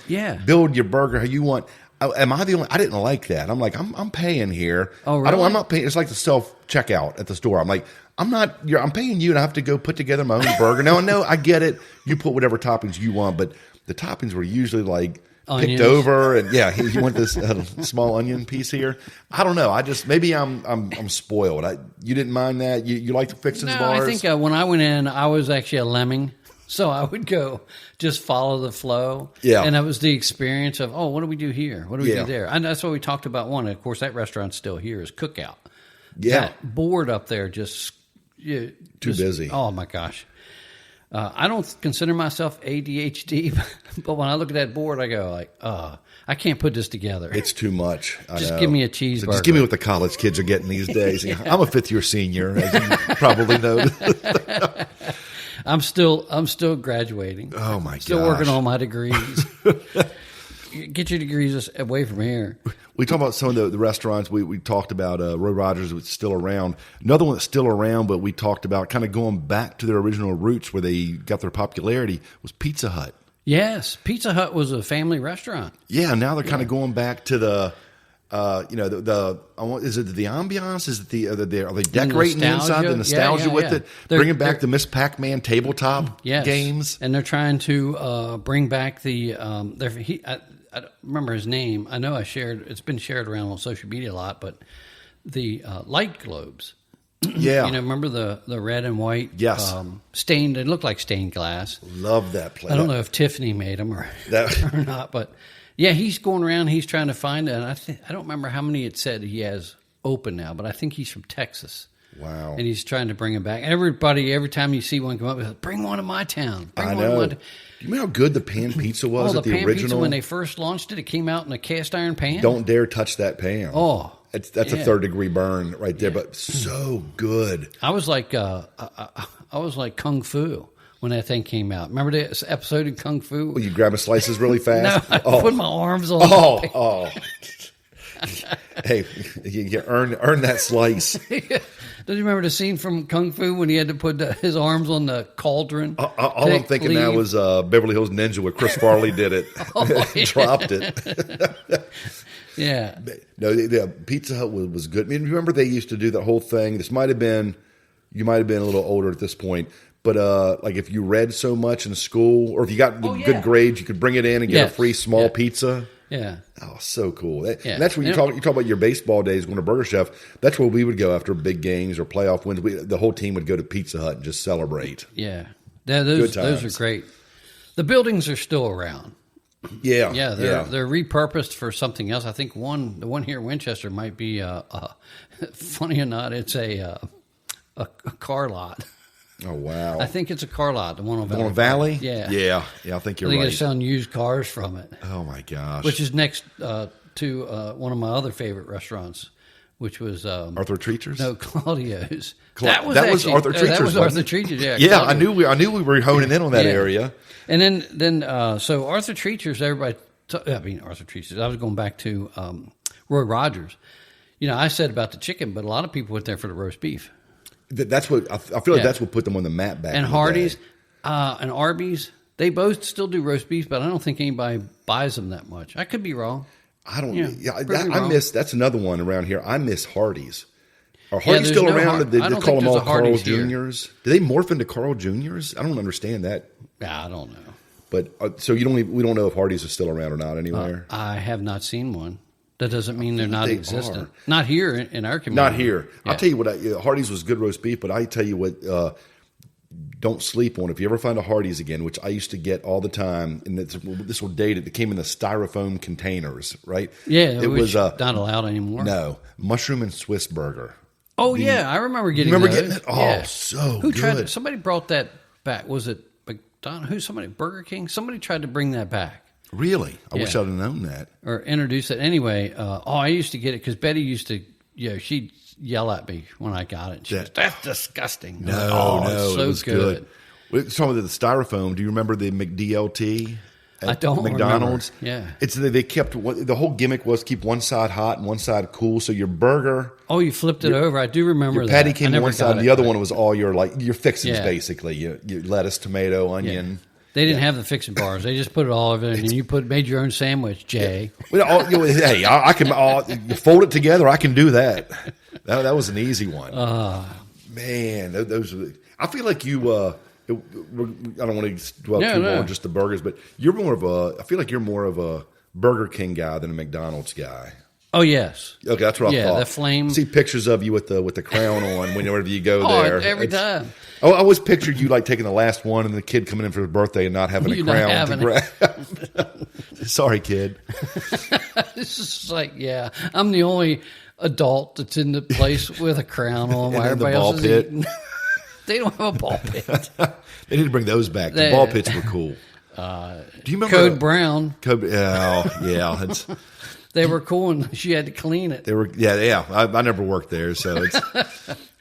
Speaker 3: build your burger how you want. Am I the only? I didn't like that. I'm like, I'm paying here.
Speaker 4: Oh, really?
Speaker 3: I'm not paying. It's like the self checkout at the store. I'm like, I'm paying you, and I have to go put together my own burger. Now I know, I get it. You put whatever toppings you want, but the toppings were usually like
Speaker 4: Onions.
Speaker 3: picked over, and you want this small onion piece here. I don't know. Maybe I'm spoiled. You didn't mind that. You like the Fixins
Speaker 4: No,
Speaker 3: bars?
Speaker 4: I think when I went in, I was actually a lemming. So I would go just follow the flow.
Speaker 3: Yeah.
Speaker 4: And that was the experience of, what do we do here? What do we
Speaker 3: Yeah.
Speaker 4: do there? And that's what we talked about one. Of course, that restaurant's still here is Cookout.
Speaker 3: Yeah.
Speaker 4: That board up there just...
Speaker 3: Too busy.
Speaker 4: Oh, my gosh. I don't consider myself ADHD, but when I look at that board, I go like, I can't put this together.
Speaker 3: It's too much.
Speaker 4: Just give me a cheeseburger.
Speaker 3: So just give me what the college kids are getting these days. Yeah. I'm a fifth-year senior, as you probably know.
Speaker 4: I'm still graduating.
Speaker 3: Oh, my gosh.
Speaker 4: Still working on my degrees. Get your degrees away from here.
Speaker 3: We talked about some of the restaurants. We talked about Roy Rogers was still around. Another one that's still around, but we talked about kind of going back to their original roots where they got their popularity was Pizza Hut.
Speaker 4: Yes, Pizza Hut was a family restaurant.
Speaker 3: Yeah, now they're kind of going back to the, is it the ambiance? Is it are they decorating the inside, the nostalgia with it? Bringing back the Miss Pac-Man tabletop games.
Speaker 4: And they're trying to bring back the, I don't remember his name. I know it's been shared around on social media a lot, but the light globes.
Speaker 3: Yeah.
Speaker 4: Remember the red and white?
Speaker 3: Yes.
Speaker 4: Stained, it looked like stained glass.
Speaker 3: Love that place.
Speaker 4: I don't know if Tiffany made them or not, but yeah, he's going around, he's trying to find it. And I don't remember how many it said he has open now, but I think he's from Texas.
Speaker 3: Wow.
Speaker 4: And he's trying to bring them back. Everybody, every time you see one come up, he's like, bring one to my town.
Speaker 3: I know. Do you remember how good the pan pizza was at the
Speaker 4: pan
Speaker 3: original?
Speaker 4: Pizza, when they first launched it, it came out in a cast iron pan.
Speaker 3: Don't dare touch that pan.
Speaker 4: Oh.
Speaker 3: That's a third-degree burn right there, but so good.
Speaker 4: I was like Kung Fu when that thing came out. Remember the episode of Kung Fu?
Speaker 3: Well, you grabbing slices really fast?
Speaker 4: No, I put my arms on.
Speaker 3: Oh. Hey, you earn that slice.
Speaker 4: Do you remember the scene from Kung Fu when he had to put his arms on the cauldron?
Speaker 3: All I'm thinking now was Beverly Hills Ninja where Chris Farley did it. Dropped it.
Speaker 4: Yeah.
Speaker 3: No, the Pizza Hut was good. I mean, remember they used to do the whole thing. You might have been a little older at this point, but like if you read so much in school or if you got good grades, you could bring it in and get a free small pizza.
Speaker 4: Yeah.
Speaker 3: Oh, so cool. And that's when you talk about your baseball days going to Burger Chef. That's where we would go after big games or playoff wins. The whole team would go to Pizza Hut and just celebrate.
Speaker 4: Yeah. Those are great. The buildings are still around.
Speaker 3: Yeah.
Speaker 4: Yeah, they're repurposed for something else. I think the one here in Winchester might be funny or not, it's a car lot.
Speaker 3: Oh wow!
Speaker 4: I think it's a car lot. The one on
Speaker 3: Valley. Valley?
Speaker 4: Yeah.
Speaker 3: I think you're right.
Speaker 4: They're selling used cars from it.
Speaker 3: Oh my gosh!
Speaker 4: Which is next to one of my other favorite restaurants, which was
Speaker 3: Arthur Treacher's.
Speaker 4: No, Claudio's.
Speaker 3: That was Arthur Treacher's.
Speaker 4: That was Arthur Treacher's. Yeah.
Speaker 3: Yeah, I knew we were honing in on that area.
Speaker 4: And then so Arthur Treacher's. Arthur Treacher's. I was going back to Roy Rogers. I said about the chicken, but a lot of people went there for the roast beef.
Speaker 3: That's what I feel like. That's what put them on the map back.
Speaker 4: And Hardee's and Arby's, they both still do roast beef, but I don't think anybody buys them that much. I could be wrong.
Speaker 3: I don't. I miss. That's another one around here. I miss Hardee's. Are Hardee's still around? They call them all Carl Juniors. Do they morph into Carl Juniors? I don't understand that.
Speaker 4: Yeah, I don't know.
Speaker 3: But so we don't know if Hardee's is still around or not anywhere.
Speaker 4: I have not seen one. That doesn't mean they're not existent. Not here in our community.
Speaker 3: Not here. Yeah. I'll tell you what, Hardee's was good roast beef, but I tell you what, don't sleep on it. If you ever find a Hardee's again, which I used to get all the time, and this will date it, it came in the styrofoam containers, right?
Speaker 4: Yeah, it was not allowed anymore.
Speaker 3: No. Mushroom and Swiss burger.
Speaker 4: Oh, yeah. I remember getting
Speaker 3: getting it? Oh, so
Speaker 4: Who
Speaker 3: good.
Speaker 4: tried to, somebody brought that back. Was it McDonald's? Burger King? Somebody tried to bring that back.
Speaker 3: Really? I wish I'd have known that.
Speaker 4: Or introduce it. Anyway, I used to get it because Betty used to, she'd yell at me when I got it. She goes, that's disgusting.
Speaker 3: No,
Speaker 4: so
Speaker 3: it was good. Talking about the styrofoam, do you remember the McDLT?
Speaker 4: I don't
Speaker 3: McDonald's.
Speaker 4: Remember. Yeah.
Speaker 3: They kept, the whole gimmick was keep one side hot and one side cool. So your burger.
Speaker 4: Oh, you flipped it over. I do remember that.
Speaker 3: Patty came on one side and the other one was all your fixings basically. Your lettuce, tomato, onion.
Speaker 4: Yeah. They didn't have the fixing bars. They just put it all over there, and you made your own sandwich, Jay.
Speaker 3: Well, hey, I can you fold it together. I can do that. That was an easy one. Man, those. I feel like you. I don't want to dwell too long on just the burgers, but you're more of a. I feel like you're more of a Burger King guy than a McDonald's guy.
Speaker 4: Oh yes.
Speaker 3: Okay, that's what I thought.
Speaker 4: Yeah, the flame.
Speaker 3: See pictures of you with the crown on whenever you go there.
Speaker 4: Every time.
Speaker 3: I always pictured you like taking the last one and the kid coming in for his birthday and not having a crown to grab. Sorry, kid.
Speaker 4: It's just like, yeah, I'm the only adult that's in the place with a crown on while everybody else is eating. They don't have a ball pit.
Speaker 3: They need to bring those back. The ball pits were cool. Do you remember
Speaker 4: Code Brown?
Speaker 3: Yeah.
Speaker 4: They were cool, and she had to clean it.
Speaker 3: They were, yeah. I never worked there, so it's.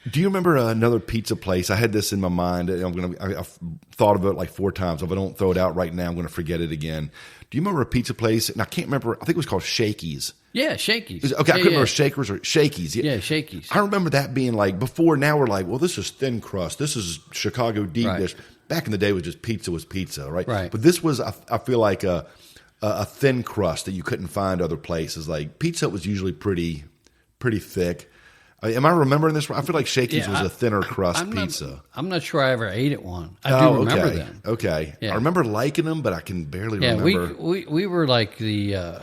Speaker 3: Do you remember another pizza place? I had this in my mind. I've thought of it like 4 times. If I don't throw it out right now, I'm going to forget it again. Do you remember a pizza place? And I can't remember. I think it was called Shakey's.
Speaker 4: Yeah, Shakey's.
Speaker 3: Okay, I couldn't remember Shakers or Shakey's.
Speaker 4: Yeah, Shakey's.
Speaker 3: I remember that being like before. Now we're like, well, this is thin crust. This is Chicago deep dish. Back in the day, it was just pizza was pizza, right?
Speaker 4: Right.
Speaker 3: But this was, I feel like a thin crust that you couldn't find other places. Like Pizza was usually pretty thick. Am I remembering this right? I feel like Shakey's was a thinner crust pizza.
Speaker 4: I'm not sure I ever ate at one. I do remember them.
Speaker 3: Okay.
Speaker 4: Yeah.
Speaker 3: I remember liking them, but I can barely remember.
Speaker 4: We were like the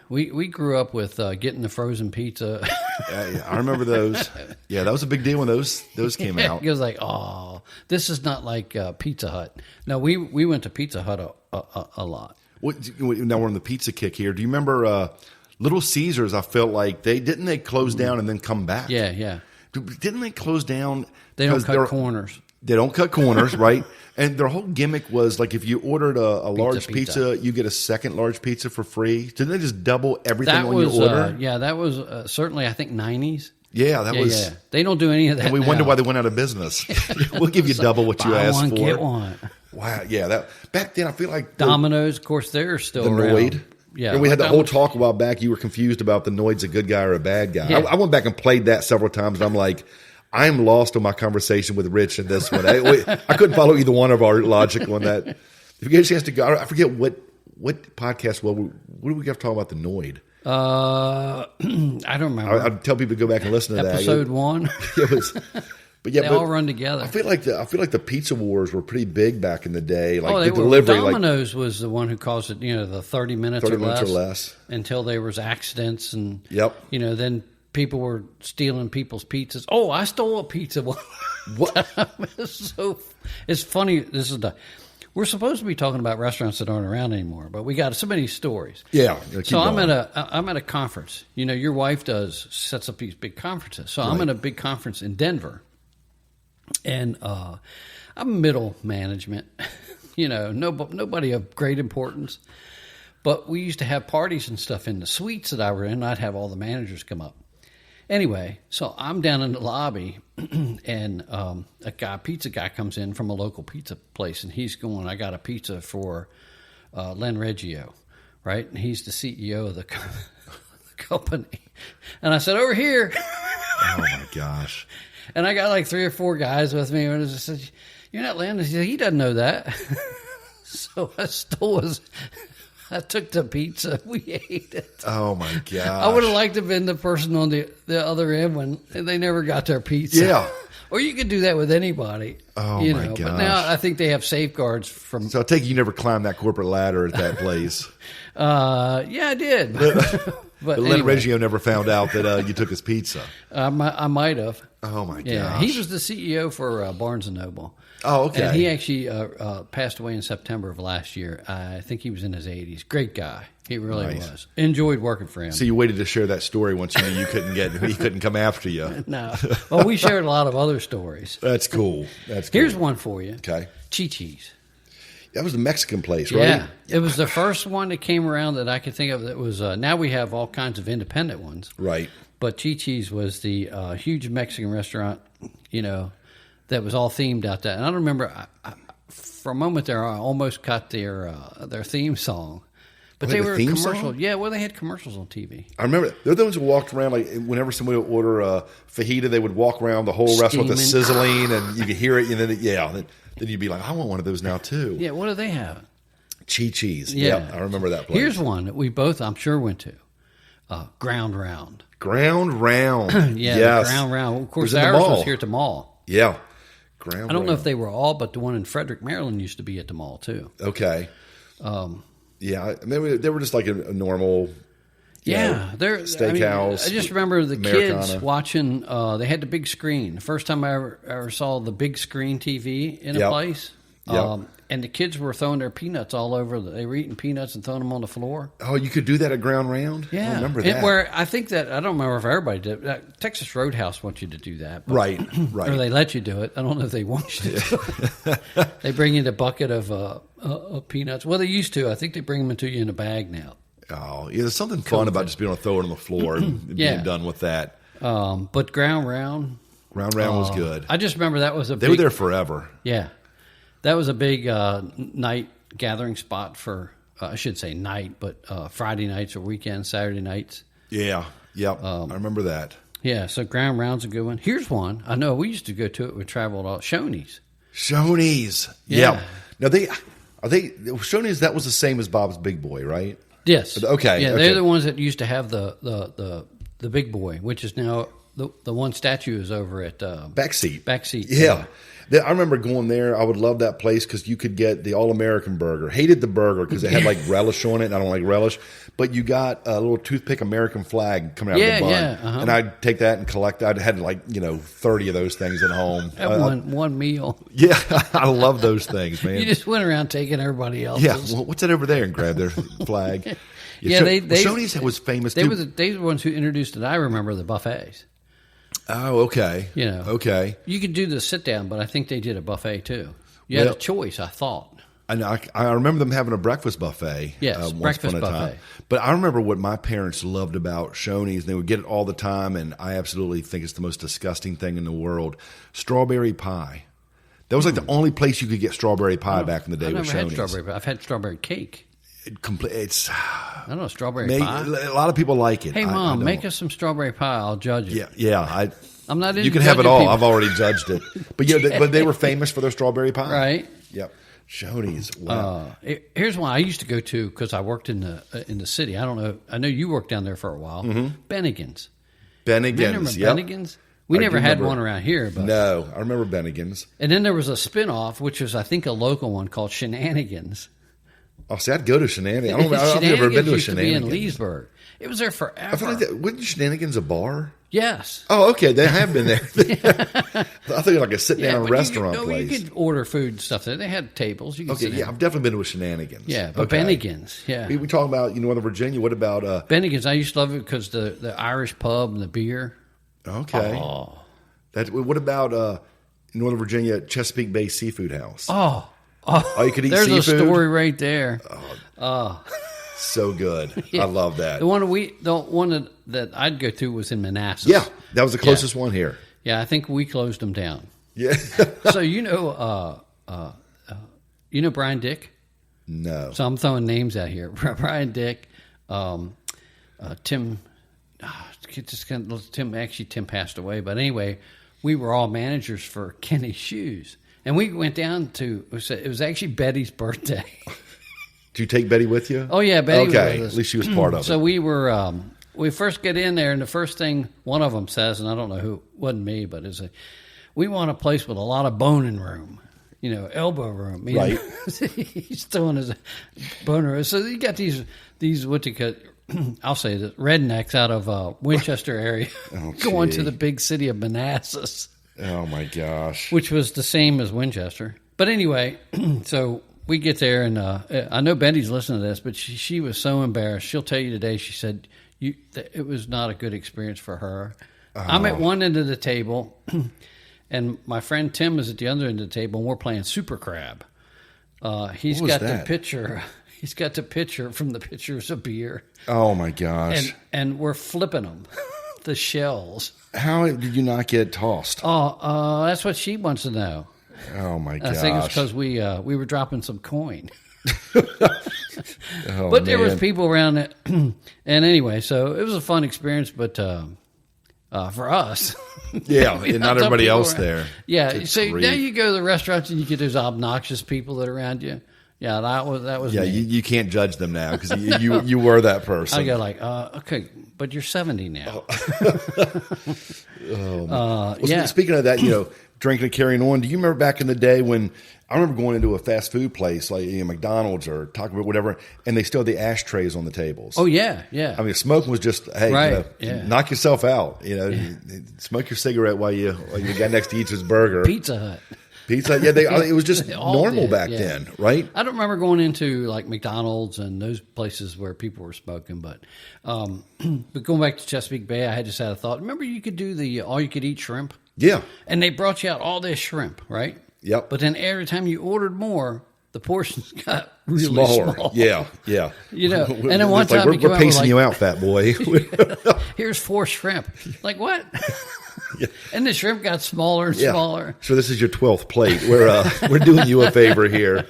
Speaker 4: we grew up with getting the frozen pizza.
Speaker 3: I remember those. Yeah, that was a big deal when those came out.
Speaker 4: It was like, oh, this is not like Pizza Hut. No, we went to Pizza Hut a lot.
Speaker 3: Now we're on the pizza kick here. Do you remember Little Caesars? I felt like they close down and then come back.
Speaker 4: Yeah.
Speaker 3: Didn't they close down?
Speaker 4: They don't cut corners.
Speaker 3: They don't cut corners, right? And their whole gimmick was like if you ordered a large pizza, you get a second large pizza for free. Didn't they just double everything on your order?
Speaker 4: That was certainly, I think, 90s.
Speaker 3: Yeah, that was.
Speaker 4: Yeah. They don't do any of that.
Speaker 3: And we wonder why they went out of business. We'll give you double what you asked for.
Speaker 4: Buy one, get one.
Speaker 3: Wow, yeah. That back then, I feel like
Speaker 4: Domino's, of course, they're still
Speaker 3: the
Speaker 4: around.
Speaker 3: Noid.
Speaker 4: Yeah,
Speaker 3: and we had the whole talk a while back. You were confused about the Noid's a good guy or a bad guy.
Speaker 4: Yeah.
Speaker 3: I went back and played that several times, and I'm like, I'm lost on my conversation with Rich in this one. I couldn't follow either one of our logic on that. If you get a chance to go, I forget what podcast. Well, what did we have to talk about the Noid?
Speaker 4: I don't remember.
Speaker 3: I'd tell people to go back and listen to that.
Speaker 4: Episode 1.
Speaker 3: It was, but yeah,
Speaker 4: they all run together.
Speaker 3: I feel like the pizza wars were pretty big back in the day. Like
Speaker 4: they
Speaker 3: the delivery.
Speaker 4: Domino's was the one who caused it. The 30 minutes or less until there was accidents and then people were stealing people's pizzas. Oh, I stole a pizza one. What? It's funny. We're supposed to be talking about restaurants that aren't around anymore, but we got so many stories.
Speaker 3: Yeah.
Speaker 4: So I'm at a conference. Your wife sets up these big conferences. So I'm at a big conference in Denver, and I'm middle management. Nobody of great importance, but we used to have parties and stuff in the suites that I were in. I'd have all the managers come up. Anyway, so I'm down in the lobby, and a pizza guy comes in from a local pizza place, and he's going, I got a pizza for Len Reggio, right? And he's the CEO of the company. And I said, over here.
Speaker 3: Oh, my gosh.
Speaker 4: And I got like 3 or 4 guys with me, and I said, you're not Len? He doesn't know that. So I took the pizza. We ate it.
Speaker 3: Oh, my gosh.
Speaker 4: I would have liked to have been the person on the other end when they never got their pizza.
Speaker 3: Yeah.
Speaker 4: Or you could do that with anybody.
Speaker 3: Oh, my gosh.
Speaker 4: But now I think they have safeguards from...
Speaker 3: So I take it you never climbed that corporate ladder at that place.
Speaker 4: Yeah, I did. But
Speaker 3: Len Reggio never found out that you took his pizza.
Speaker 4: I might have.
Speaker 3: Oh, my gosh.
Speaker 4: Yeah, he was the CEO for Barnes & Noble.
Speaker 3: Oh, okay.
Speaker 4: And he actually passed away in September of last year. I think he was in his 80s. Great guy. He really was. Enjoyed working for him.
Speaker 3: So you waited to share that story once you knew he couldn't come after you.
Speaker 4: No. Well, we shared a lot of other stories.
Speaker 3: That's cool.
Speaker 4: Here's one for you.
Speaker 3: Okay.
Speaker 4: Chi-Chi's.
Speaker 3: That was the Mexican place, right?
Speaker 4: Yeah. It was the first one that came around that I could think of that was, now we have all kinds of independent ones.
Speaker 3: Right.
Speaker 4: But Chi-Chi's was the huge Mexican restaurant, that was all themed out there. And I remember, for a moment there, I almost got their theme song. But they were commercial. Yeah, well, they had commercials on TV.
Speaker 3: I remember they're the ones who walked around like whenever somebody would order a fajita, they would walk around the whole restaurant with the sizzling, and you could hear it, and then you'd be like, I want one of those now too.
Speaker 4: Yeah, what do they have?
Speaker 3: Chi-Chi's.
Speaker 4: Yeah,
Speaker 3: I remember that place.
Speaker 4: Here's one that we both, I'm sure, went to. Ground Round.
Speaker 3: Ground Round.
Speaker 4: Yeah,
Speaker 3: yes.
Speaker 4: Ground Round. Of course, ours was here at the mall.
Speaker 3: Yeah.
Speaker 4: I don't know if they were all, but the one in Frederick, Maryland used to be at the mall too.
Speaker 3: Okay. Yeah, maybe they were just like a normal.
Speaker 4: Yeah, they're
Speaker 3: steakhouse.
Speaker 4: I just remember the
Speaker 3: Americana.
Speaker 4: kids watching. They had the big screen. The first time I ever saw the big screen TV in a place.
Speaker 3: Yep.
Speaker 4: And the kids were throwing their peanuts all over. They were eating peanuts and throwing them on the floor.
Speaker 3: Oh, you could do that at Ground Round?
Speaker 4: Yeah.
Speaker 3: I remember that.
Speaker 4: Where I think that, I don't remember if everybody did. Texas Roadhouse wants you to do that. But,
Speaker 3: Right.
Speaker 4: Or they let you do it. I don't know if they want you to do it. They bring you the bucket of peanuts. Well, they used to. I think they bring them to you in a bag now.
Speaker 3: Oh, yeah, there's something fun about just being able to throw it on the floor and being done with that.
Speaker 4: But Ground Round.
Speaker 3: Ground Round was good.
Speaker 4: I just remember that was
Speaker 3: They were there forever.
Speaker 4: Yeah. That was a big night gathering spot for, I should say night, but Friday nights or weekends, Saturday nights.
Speaker 3: Yeah. Yep. I remember that.
Speaker 4: Yeah, so Ground Round's a good one. Here's one. I know we used to go to it. We traveled all Shoney's.
Speaker 3: Shoney's.
Speaker 4: Yeah.
Speaker 3: Now, Shoney's, that was the same as Bob's Big Boy, right?
Speaker 4: Yes.
Speaker 3: Okay.
Speaker 4: Yeah,
Speaker 3: okay.
Speaker 4: they're the ones that used to have the Big Boy, which is now the one statue is over at
Speaker 3: Backseat.
Speaker 4: Backseat.
Speaker 3: Yeah. I remember going there. I would love that place because you could get the All-American burger. Hated the burger because it had like relish on it, and I don't like relish. But you got a little toothpick American flag coming out of the bun.
Speaker 4: Yeah,
Speaker 3: And I'd take that and collect. I'd had 30 of those things at home.
Speaker 4: One meal.
Speaker 3: Yeah, I love those things, man.
Speaker 4: You just went around taking everybody else's.
Speaker 3: Yeah, well, what's that over there? And grab their flag.
Speaker 4: Yeah,
Speaker 3: Shoney's was famous
Speaker 4: they
Speaker 3: too.
Speaker 4: were the ones who introduced it. I remember the buffets.
Speaker 3: Oh, okay. Okay.
Speaker 4: You could do the sit down, but I think they did a buffet too. You had a choice, I thought.
Speaker 3: And I remember them having a breakfast buffet.
Speaker 4: Yes,
Speaker 3: once
Speaker 4: breakfast
Speaker 3: upon a
Speaker 4: buffet.
Speaker 3: time. But I remember what my parents loved about Shoney's. They would get it all the time, and I absolutely think it's the most disgusting thing in the world. Strawberry pie. That was like the only place you could get strawberry pie back in the day.
Speaker 4: I've
Speaker 3: with
Speaker 4: never had
Speaker 3: Shoney's.
Speaker 4: strawberry pie. I've had strawberry cake.
Speaker 3: It's
Speaker 4: I don't know, strawberry pie.
Speaker 3: a lot of people like it.
Speaker 4: Hey,
Speaker 3: I
Speaker 4: Mom,
Speaker 3: don't.
Speaker 4: make us some strawberry pie. I'll judge it.
Speaker 3: Yeah.
Speaker 4: I'm not into
Speaker 3: You can have it
Speaker 4: judging
Speaker 3: all.
Speaker 4: people.
Speaker 3: I've already judged it. But but they were famous for their strawberry pie.
Speaker 4: Right.
Speaker 3: Yep. Shoney's. Wow.
Speaker 4: Here's one I used to go to because I worked in the city. I don't know. I know you worked down there for a while. Bennigan's.
Speaker 3: Bennigan's.
Speaker 4: Remember
Speaker 3: Yep.
Speaker 4: Bennigan's? We
Speaker 3: I
Speaker 4: never
Speaker 3: do
Speaker 4: had
Speaker 3: remember.
Speaker 4: one around here. But
Speaker 3: No, I remember Bennigan's.
Speaker 4: And then there was a spin-off, which was, I think, a local one called Shenanigans.
Speaker 3: Oh, see, I'd go to Shenanigans. I've never been to a
Speaker 4: used to be in
Speaker 3: Shenanigans.
Speaker 4: Leesburg. It was there forever.
Speaker 3: I feel like that. Wasn't Shenanigans a bar?
Speaker 4: Yes.
Speaker 3: Oh, okay. They have been there. I think like a sit-down
Speaker 4: but
Speaker 3: restaurant
Speaker 4: You
Speaker 3: place.
Speaker 4: could order food and stuff there. They had tables. You could
Speaker 3: Okay,
Speaker 4: sit
Speaker 3: yeah,
Speaker 4: down.
Speaker 3: I've definitely been to a Shenanigans.
Speaker 4: Yeah, but
Speaker 3: okay.
Speaker 4: Bennigan's, yeah.
Speaker 3: We talk about Northern Virginia. What about
Speaker 4: Bennigan's, I used to love it because the Irish pub and the beer.
Speaker 3: Okay.
Speaker 4: Oh.
Speaker 3: What about Northern Virginia Chesapeake Bay Seafood House?
Speaker 4: Oh,
Speaker 3: you could eat
Speaker 4: there's
Speaker 3: seafood.
Speaker 4: a story right there.
Speaker 3: So good.
Speaker 4: Yeah.
Speaker 3: I love that.
Speaker 4: The one that I'd go to was in Manassas.
Speaker 3: Yeah, that was the closest one here.
Speaker 4: Yeah, I think we closed them down.
Speaker 3: Yeah.
Speaker 4: So you know Brian Dick.
Speaker 3: No.
Speaker 4: So I'm throwing names out here. Brian Dick, Tim. Tim passed away, but anyway, we were all managers for Kenny Shoes, and we went down to. It was actually Betty's birthday.
Speaker 3: Did you take Betty with you?
Speaker 4: Oh yeah, Betty.
Speaker 3: Okay,
Speaker 4: was with us.
Speaker 3: at least she was part of it.
Speaker 4: So we were. We first get in there, and the first thing one of them says, and I don't know who, wasn't me, but is we want a place with a lot of boning room. Elbow room.
Speaker 3: Right.
Speaker 4: He's throwing his boner. So you got these what you call, I'll say the rednecks out of Winchester area going to the big city of Manassas.
Speaker 3: Oh my gosh.
Speaker 4: Which was the same as Winchester. But anyway, so we get there, and I know Betty's listening to this, but she was so embarrassed. She'll tell you today, she said, it was not a good experience for her. Oh. I'm at one end of the table, and my friend Tim is at the other end of the table, and we're playing Super Crab. He's got the picture. He's got the picture from the pictures of beer.
Speaker 3: Oh my gosh!
Speaker 4: And we're flipping them, the shells.
Speaker 3: How did you not get tossed?
Speaker 4: Oh, that's what she wants to know.
Speaker 3: Oh my gosh!
Speaker 4: I think it's because we were dropping some coin.
Speaker 3: Oh,
Speaker 4: but there was people around it, and anyway, so it was a fun experience. But for us,
Speaker 3: yeah, and not everybody else there.
Speaker 4: Yeah, so now you go to the restaurants and you get those obnoxious people that are around you. Yeah, that was
Speaker 3: yeah.
Speaker 4: Me.
Speaker 3: You can't judge them now because you were that person.
Speaker 4: I go like, okay, but you're 70 now.
Speaker 3: Speaking of that, drinking and carrying on. Do you remember back in the day when I remember going into a fast food place like McDonald's or Taco Bell, whatever, and they still had the ashtrays on the tables.
Speaker 4: Oh yeah, yeah.
Speaker 3: I mean, smoking was just knock yourself out. Smoke your cigarette while you got next to each his burger.
Speaker 4: Pizza Hut.
Speaker 3: It was just normal back then, right?
Speaker 4: I don't remember going into like McDonald's and those places where people were smoking, but going back to Chesapeake Bay, I just had a thought. Remember, you could do the all-you-could-eat shrimp?
Speaker 3: Yeah.
Speaker 4: And they brought you out all this shrimp, right?
Speaker 3: Yep.
Speaker 4: But then every time you ordered more, the portions got really small.
Speaker 3: Yeah.
Speaker 4: And then one time
Speaker 3: we're pacing you out, fat boy.
Speaker 4: Here's 4 shrimp. Like what? Yeah. And the shrimp got smaller and smaller.
Speaker 3: So this is your 12th plate. We're doing you a favor here.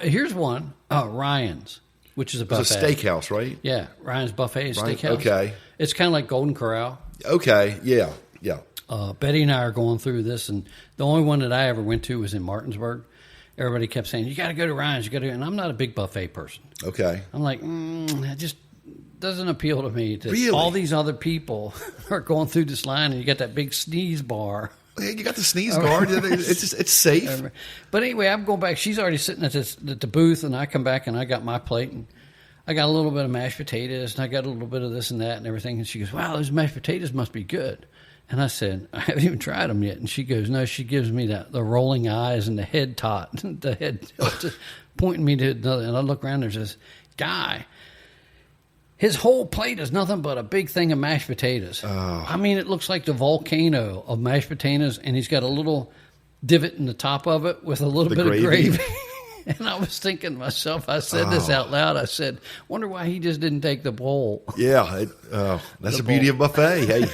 Speaker 4: Here's one. Ryan's, which is a buffet.
Speaker 3: It's a steakhouse, right?
Speaker 4: Yeah, Ryan's Buffet is steakhouse.
Speaker 3: Okay.
Speaker 4: It's kind of like Golden Corral.
Speaker 3: Okay, yeah.
Speaker 4: Betty and I are going through this, and the only one that I ever went to was in Martinsburg. Everybody kept saying, you got to go to Ryan's, and I'm not a big buffet person.
Speaker 3: Okay.
Speaker 4: I'm like, it just doesn't appeal to me.
Speaker 3: Really?
Speaker 4: All these other people are going through this line, and you got that big sneeze bar.
Speaker 3: Hey, you got the sneeze guard. It's safe.
Speaker 4: But anyway, I'm going back. She's already sitting at the booth, and I come back, and I got my plate, and I got a little bit of mashed potatoes, and I got a little bit of this and that and everything. And she goes, wow, those mashed potatoes must be good. And I said, I haven't even tried them yet. And she goes, no, she gives me the rolling eyes and the head the head tilt, pointing me to another. And I look around, there's this guy. His whole plate is nothing but a big thing of mashed potatoes.
Speaker 3: Oh.
Speaker 4: I mean, it looks like the volcano of mashed potatoes, and he's got a little divot in the top of it with a little bit of gravy. And I was thinking to myself, I said this out loud. I said, wonder why he just didn't take the bowl.
Speaker 3: Yeah, that's the beauty of buffet. Hey.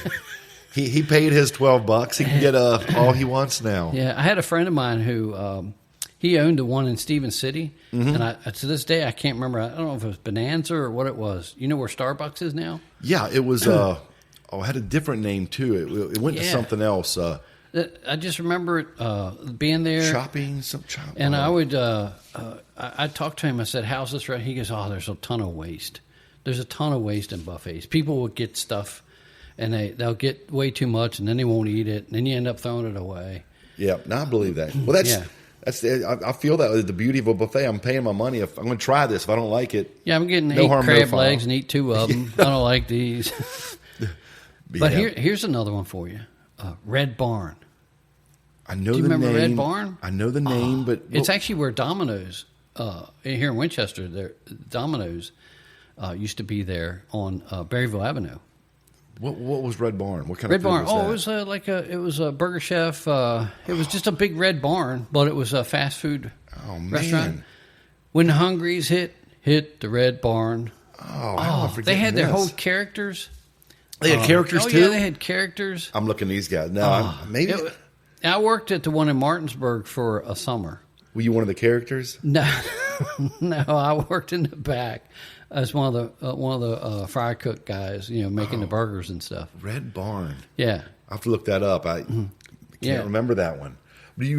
Speaker 3: He paid his $12. He can get all he wants now.
Speaker 4: Yeah, I had a friend of mine who he owned the one in Stevens City, and to this day I can't remember. I don't know if it was Bonanza or what it was. You know where Starbucks is now?
Speaker 3: Yeah, it was. It had a different name too. It went to something else.
Speaker 4: I just remember it being there,
Speaker 3: shopping.
Speaker 4: And I would I talked to him. I said, "How's this?" Right? He goes, "Oh, there's a ton of waste. There's a ton of waste in buffets. People will get stuff." And they'll get way too much, and then they won't eat it, and then you end up throwing it away.
Speaker 3: Yeah, no, I believe that. Well, I feel that the beauty of a buffet. I'm paying my money. If I'm going to try this, if I don't like it,
Speaker 4: I'm getting 8 crab legs and eat 2 of them. I don't like these. But here's another one for you: Red Barn.
Speaker 3: I know.
Speaker 4: Do you remember Red Barn?
Speaker 3: I know the name, but
Speaker 4: it's actually where Domino's here in Winchester. Domino's used to be there on Berryville Avenue.
Speaker 3: What was Red Barn? What kind
Speaker 4: Red
Speaker 3: of food
Speaker 4: Barn?
Speaker 3: was that?
Speaker 4: It was a Burger Chef. It was just a big red barn, but it was a fast food restaurant. When the Hungries hit the Red Barn. They had their whole characters.
Speaker 3: They had characters too.
Speaker 4: Yeah, they had characters.
Speaker 3: I'm looking at these guys now. Maybe
Speaker 4: I worked at the one in Martinsburg for a summer.
Speaker 3: Were you one of the characters?
Speaker 4: No, no. I worked in the back. As one of the fry cook guys, making the burgers and stuff.
Speaker 3: Red Barn.
Speaker 4: Yeah,
Speaker 3: I have to look that up. I can't remember that one. Do you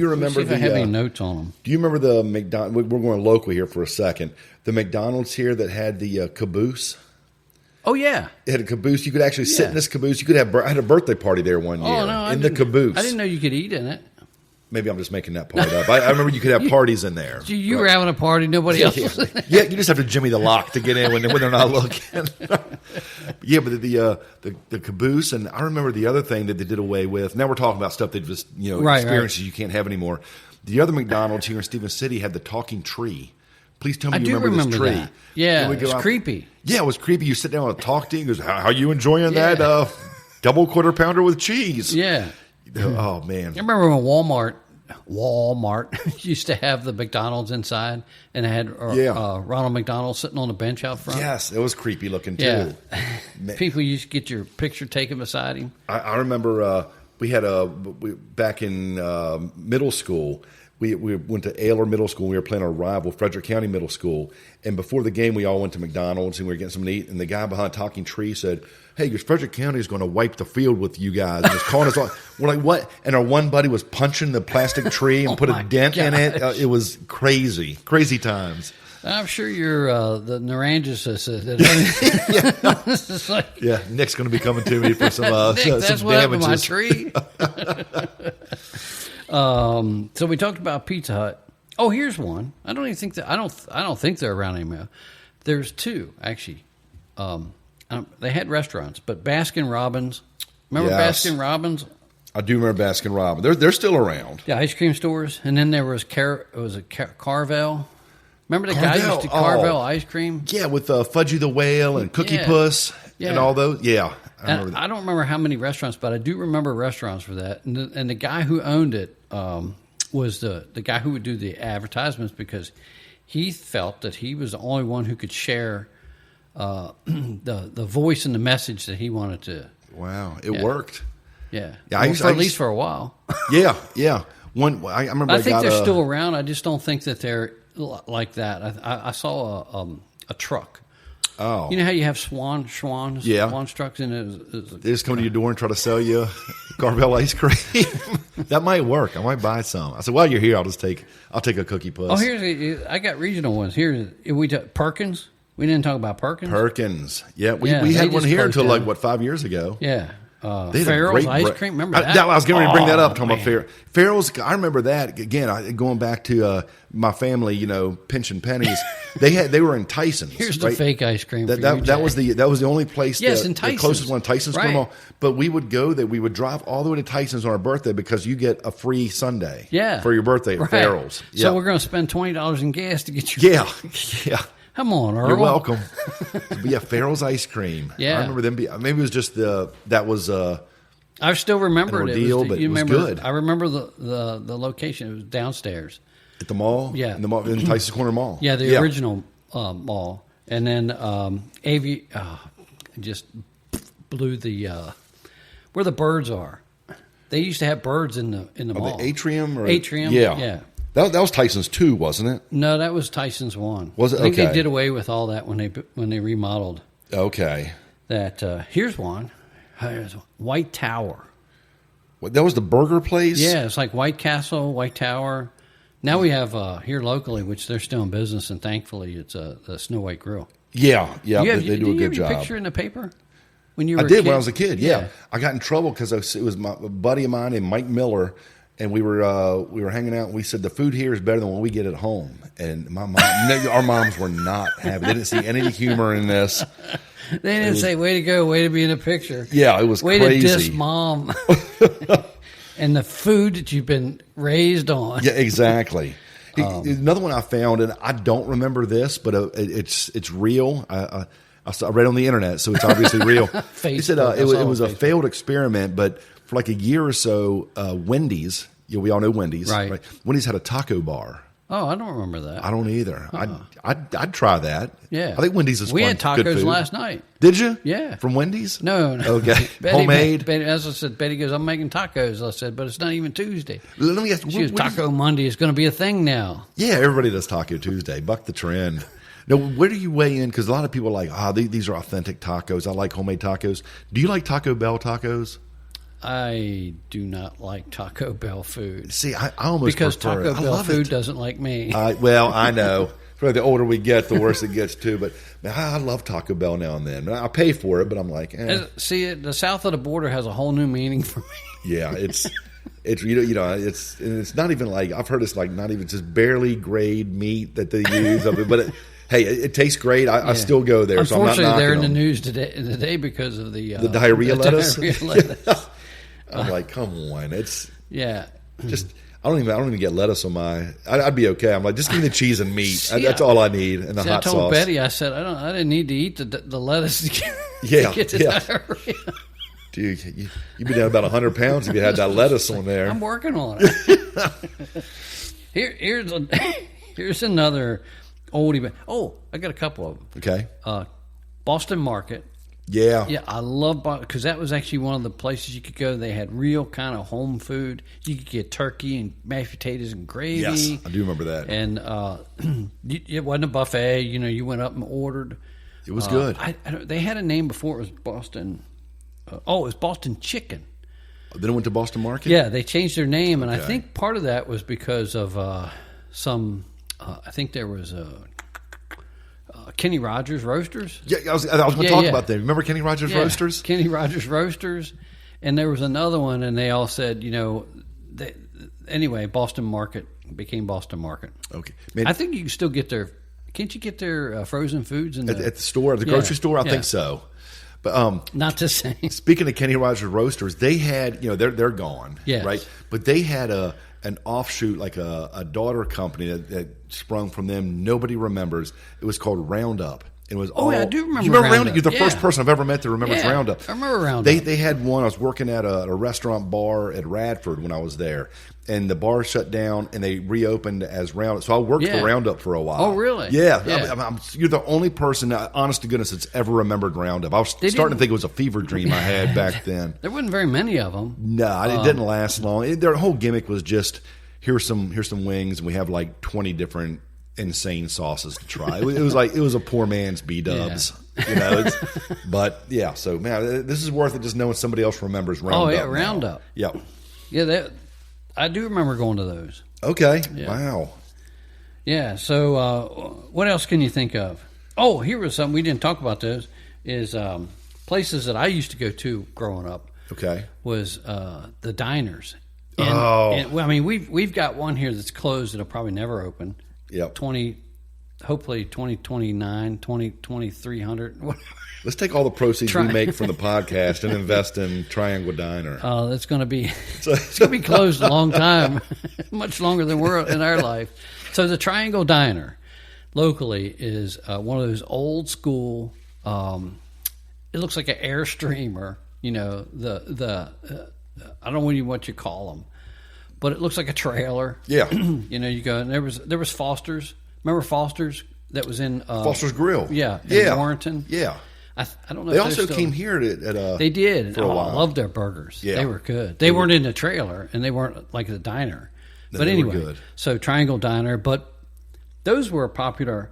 Speaker 3: remember?
Speaker 4: See if I have any notes on them.
Speaker 3: Do you remember the McDonald's? We're going local here for a second. The McDonald's here that had the caboose.
Speaker 4: Oh yeah,
Speaker 3: it had a caboose. You could actually sit in this caboose. You could have. I had a birthday party there one year in the caboose.
Speaker 4: I didn't know you could eat in it.
Speaker 3: Maybe I'm just making that part up. I remember you could have parties in there.
Speaker 4: You were having a party, nobody else was in there.
Speaker 3: Yeah, you just have to jimmy the lock to get in when they're not looking. Yeah, but the caboose, and I remember the other thing that they did away with. Now we're talking about stuff that just experiences you can't have anymore. The other McDonald's here in Stevens City had the talking tree. Please tell me you remember this tree.
Speaker 4: That. Yeah, it was creepy.
Speaker 3: Yeah, it was creepy. You sit down and talk to him. He goes, how you enjoying that double quarter pounder with cheese?
Speaker 4: Yeah.
Speaker 3: Oh, man.
Speaker 4: I remember when Walmart used to have the McDonald's inside, and it had Ronald McDonald sitting on a bench out front.
Speaker 3: Yes, it was creepy looking, too.
Speaker 4: Yeah. People used to get your picture taken beside him.
Speaker 3: I remember we had back in middle school, we went to Ayler Middle School. We were playing our rival, Frederick County Middle School. And before the game, we all went to McDonald's, and we were getting something to eat. And the guy behind Talking Tree said, hey, Frederick County is going to wipe the field with you guys. And he's calling us all. We're like, what? And our one buddy was punching the plastic tree and put a dent in it. It was crazy. Crazy times.
Speaker 4: I'm sure you're the Naranjas
Speaker 3: yeah, Nick's going to be coming to me for some
Speaker 4: Nick,
Speaker 3: some
Speaker 4: that's
Speaker 3: damages.
Speaker 4: what happened to my tree. So we talked about Pizza Hut. Oh, here's one. I don't even think that I don't think they're around anymore. There's two actually. They had restaurants, but Baskin Robbins. Remember Baskin Robbins?
Speaker 3: I do remember Baskin Robbins. They're still around.
Speaker 4: Yeah, ice cream stores, and then there was Carvel. Remember the guy used to Carvel ice cream?
Speaker 3: Yeah, with Fudgy the Whale and Cookie Puss and all those. Yeah, I remember that.
Speaker 4: I don't remember how many restaurants, but I do remember restaurants for that. And the guy who owned it was the guy who would do the advertisements because he felt that he was the only one who could share the voice and the message that he wanted to.
Speaker 3: Wow, it worked.
Speaker 4: Yeah,
Speaker 3: at least
Speaker 4: for a while.
Speaker 3: Yeah. I remember.
Speaker 4: I think they're still around. I just don't think that they're like that. I saw a truck.
Speaker 3: Oh,
Speaker 4: you know how you have swan trucks, and
Speaker 3: they just come to your door and try to sell you Carvel ice cream. That might work. I might buy some. I said, while you're here, I'll take a Cookie Puss.
Speaker 4: Oh, I got regional ones. Perkins. We didn't talk about Perkins.
Speaker 3: Perkins, yeah, we had one here until down. 5 years ago.
Speaker 4: Yeah. Farrell's ice cream. Remember that?
Speaker 3: I was getting ready to bring that up. Talking about Farrell's. I remember that again. Going back to my family, pinching pennies. They were in Tyson's.
Speaker 4: Here's the fake ice cream.
Speaker 3: That was the only place.
Speaker 4: Yes, in Tyson's.
Speaker 3: The closest one, Tyson's
Speaker 4: right.
Speaker 3: Mall. But we would go there. We would drive all the way to Tyson's on our birthday because you get a free sundae.
Speaker 4: Yeah.
Speaker 3: For your birthday at Farrell's.
Speaker 4: Yeah. So we're going to spend $20 in gas to get you.
Speaker 3: Yeah.
Speaker 4: Come on, Earl.
Speaker 3: You're welcome. But yeah, Farrell's ice cream.
Speaker 4: Yeah.
Speaker 3: I remember them. Maybe it was just that was.
Speaker 4: I still remember it.
Speaker 3: It was good.
Speaker 4: I remember the location. It was downstairs
Speaker 3: at the mall.
Speaker 4: Yeah,
Speaker 3: in the mall, in Tyson's Corner Mall.
Speaker 4: Yeah, the original mall. And then just blew the where the birds are. They used to have birds in the mall.
Speaker 3: The atrium.
Speaker 4: Atrium.
Speaker 3: Yeah. That was Tyson's 2, wasn't it?
Speaker 4: No, that was Tyson's 1.
Speaker 3: Was it?
Speaker 4: I think they did away with all that when they remodeled.
Speaker 3: Okay.
Speaker 4: That here's one. White Tower.
Speaker 3: What, that was the burger place?
Speaker 4: Yeah, it's like White Castle, White Tower. Now we have here locally, which they're still in business, and thankfully it's the Snow White Grill.
Speaker 3: Yeah, they do a good job.
Speaker 4: Did you have your picture in the paper when you were
Speaker 3: I did
Speaker 4: a kid?
Speaker 3: when I was a kid, yeah. I got in trouble because it was a buddy of mine named Mike Miller, and we were hanging out, and we said the food here is better than what we get at home. And my mom, our moms were not happy. They didn't see any humor in this.
Speaker 4: They didn't say, way to go, way to be in a picture.
Speaker 3: Yeah, it was crazy.
Speaker 4: Way to diss mom. And the food that you've been raised on.
Speaker 3: Yeah, exactly. Another one I found, and I don't remember this, but it's real. I read on the internet, so it's obviously real. He said it was a failed experiment, but for like a year or so, Wendy's, we all know Wendy's.
Speaker 4: Right.
Speaker 3: Wendy's had a taco bar.
Speaker 4: Oh, I don't remember that.
Speaker 3: I don't either. I'd try that.
Speaker 4: Yeah.
Speaker 3: I think Wendy's is
Speaker 4: We
Speaker 3: fun,
Speaker 4: had tacos
Speaker 3: good food.
Speaker 4: last night.
Speaker 3: Did you?
Speaker 4: Yeah.
Speaker 3: From Wendy's?
Speaker 4: No.
Speaker 3: Okay.
Speaker 4: Betty
Speaker 3: Homemade?
Speaker 4: As I said, Betty goes, I'm making tacos. I said, but it's not even Tuesday.
Speaker 3: Let me ask
Speaker 4: She goes, Taco Monday is going to be a thing now.
Speaker 3: Yeah, everybody does Taco Tuesday. Buck the trend. Now, where do you weigh in? Because a lot of people are like, these are authentic tacos. I like homemade tacos. Do you like Taco Bell tacos?
Speaker 4: I do not like Taco Bell food.
Speaker 3: See, I almost
Speaker 4: because
Speaker 3: prefer
Speaker 4: Taco Bell food doesn't like me.
Speaker 3: Well, I know. The older we get, the worse it gets too. But man, I love Taco Bell now and then. I pay for it, but I'm like,
Speaker 4: See, the south of the border has a whole new meaning for me.
Speaker 3: Yeah, it's it's not even like, I've heard it's like not even just barely grade meat that they use of it, but hey, it tastes great. I still go there.
Speaker 4: Unfortunately,
Speaker 3: so I'm not
Speaker 4: they're in
Speaker 3: them.
Speaker 4: the news today because of the
Speaker 3: diarrhea lettuce.
Speaker 4: I'm
Speaker 3: like, come on, it's
Speaker 4: yeah.
Speaker 3: Just I don't even get lettuce on my. I'd be okay. I'm like, just give me the cheese and meat. That's all I need, and the hot sauce. I told
Speaker 4: Betty, I said, I didn't need to eat the lettuce to get the diarrhea.
Speaker 3: Dude, you'd be down about 100 pounds if you had that lettuce on there.
Speaker 4: I'm working on it. Here's another oldie. Oh, I got a couple of them.
Speaker 3: Okay.
Speaker 4: Boston Market.
Speaker 3: Yeah.
Speaker 4: Yeah, I love Boston because that was actually one of the places you could go. They had real kind of home food. You could get turkey and mashed potatoes and gravy.
Speaker 3: Yes, I do remember that.
Speaker 4: And it wasn't a buffet. You went up and ordered.
Speaker 3: It was good.
Speaker 4: They had a name before. It was Boston. It was Boston Chicken.
Speaker 3: Then it went to Boston Market?
Speaker 4: Yeah, they changed their name, and I think part of that was because of some. I think there was Kenny Rogers Roasters.
Speaker 3: Yeah, I was going to talk about that. Remember Kenny Rogers Roasters?
Speaker 4: Kenny Rogers Roasters, and there was another one, and they all said, anyway, Boston Market became Boston Market.
Speaker 3: Okay. Man,
Speaker 4: I think you can still get their. Can't you get their frozen foods
Speaker 3: at the store, the grocery store? I think so. But
Speaker 4: not the same.
Speaker 3: Speaking of Kenny Rogers Roasters, they had, they're gone,
Speaker 4: yes.
Speaker 3: right? But they had an offshoot, like a daughter company that sprung from them. Nobody remembers. It was called Roundup. It was
Speaker 4: I do remember.
Speaker 3: You remember Roundup? You're the
Speaker 4: Yeah.
Speaker 3: first person I've ever met that remembers Roundup.
Speaker 4: I remember Roundup.
Speaker 3: They had one. I was working at a restaurant bar at Radford when I was there, and the bar shut down, and they reopened as Roundup. So I worked for Roundup for a while.
Speaker 4: Oh, really?
Speaker 3: Yeah. You're the only person, honest to goodness, that's ever remembered Roundup. I was starting to think it was a fever dream I had back then.
Speaker 4: There wasn't very many of them.
Speaker 3: No, it didn't last long. Their whole gimmick was just here's some wings, and we have like 20 different insane sauces to try. It was a poor man's B-dubs. But yeah, so man, this is worth it just knowing somebody else remembers Roundup.
Speaker 4: Oh yeah, Roundup.
Speaker 3: Yep.
Speaker 4: Yeah, I do remember going to those.
Speaker 3: Okay.
Speaker 4: Yeah.
Speaker 3: Wow.
Speaker 4: Yeah. So what else can you think of? Oh, here was something we didn't talk about. Those is places that I used to go to growing up.
Speaker 3: Okay.
Speaker 4: Was the diners. And, I mean, we've got one here that's closed. It'll probably never open.
Speaker 3: Yep.
Speaker 4: Hopefully 2029, 2300.
Speaker 3: Let's take all the proceeds we make from the podcast and invest in Triangle Diner.
Speaker 4: That's going to be it's going to be closed a long time, much longer than we're in our life. So the Triangle Diner locally is one of those old school. It looks like an Airstreamer. I don't know what you call them, but it looks like a trailer.
Speaker 3: Yeah.
Speaker 4: You go, and there was Foster's. Remember Foster's that was in
Speaker 3: Foster's Grill?
Speaker 4: Yeah, in Warrenton.
Speaker 3: Yeah.
Speaker 4: I don't know.
Speaker 3: They
Speaker 4: if
Speaker 3: also
Speaker 4: still,
Speaker 3: came here at
Speaker 4: they did.
Speaker 3: for a while.
Speaker 4: I loved their burgers.
Speaker 3: Yeah.
Speaker 4: They were good. They weren't in the trailer, and they weren't like the diner.
Speaker 3: No,
Speaker 4: but
Speaker 3: they
Speaker 4: anyway,
Speaker 3: were good.
Speaker 4: So Triangle Diner, but those were popular.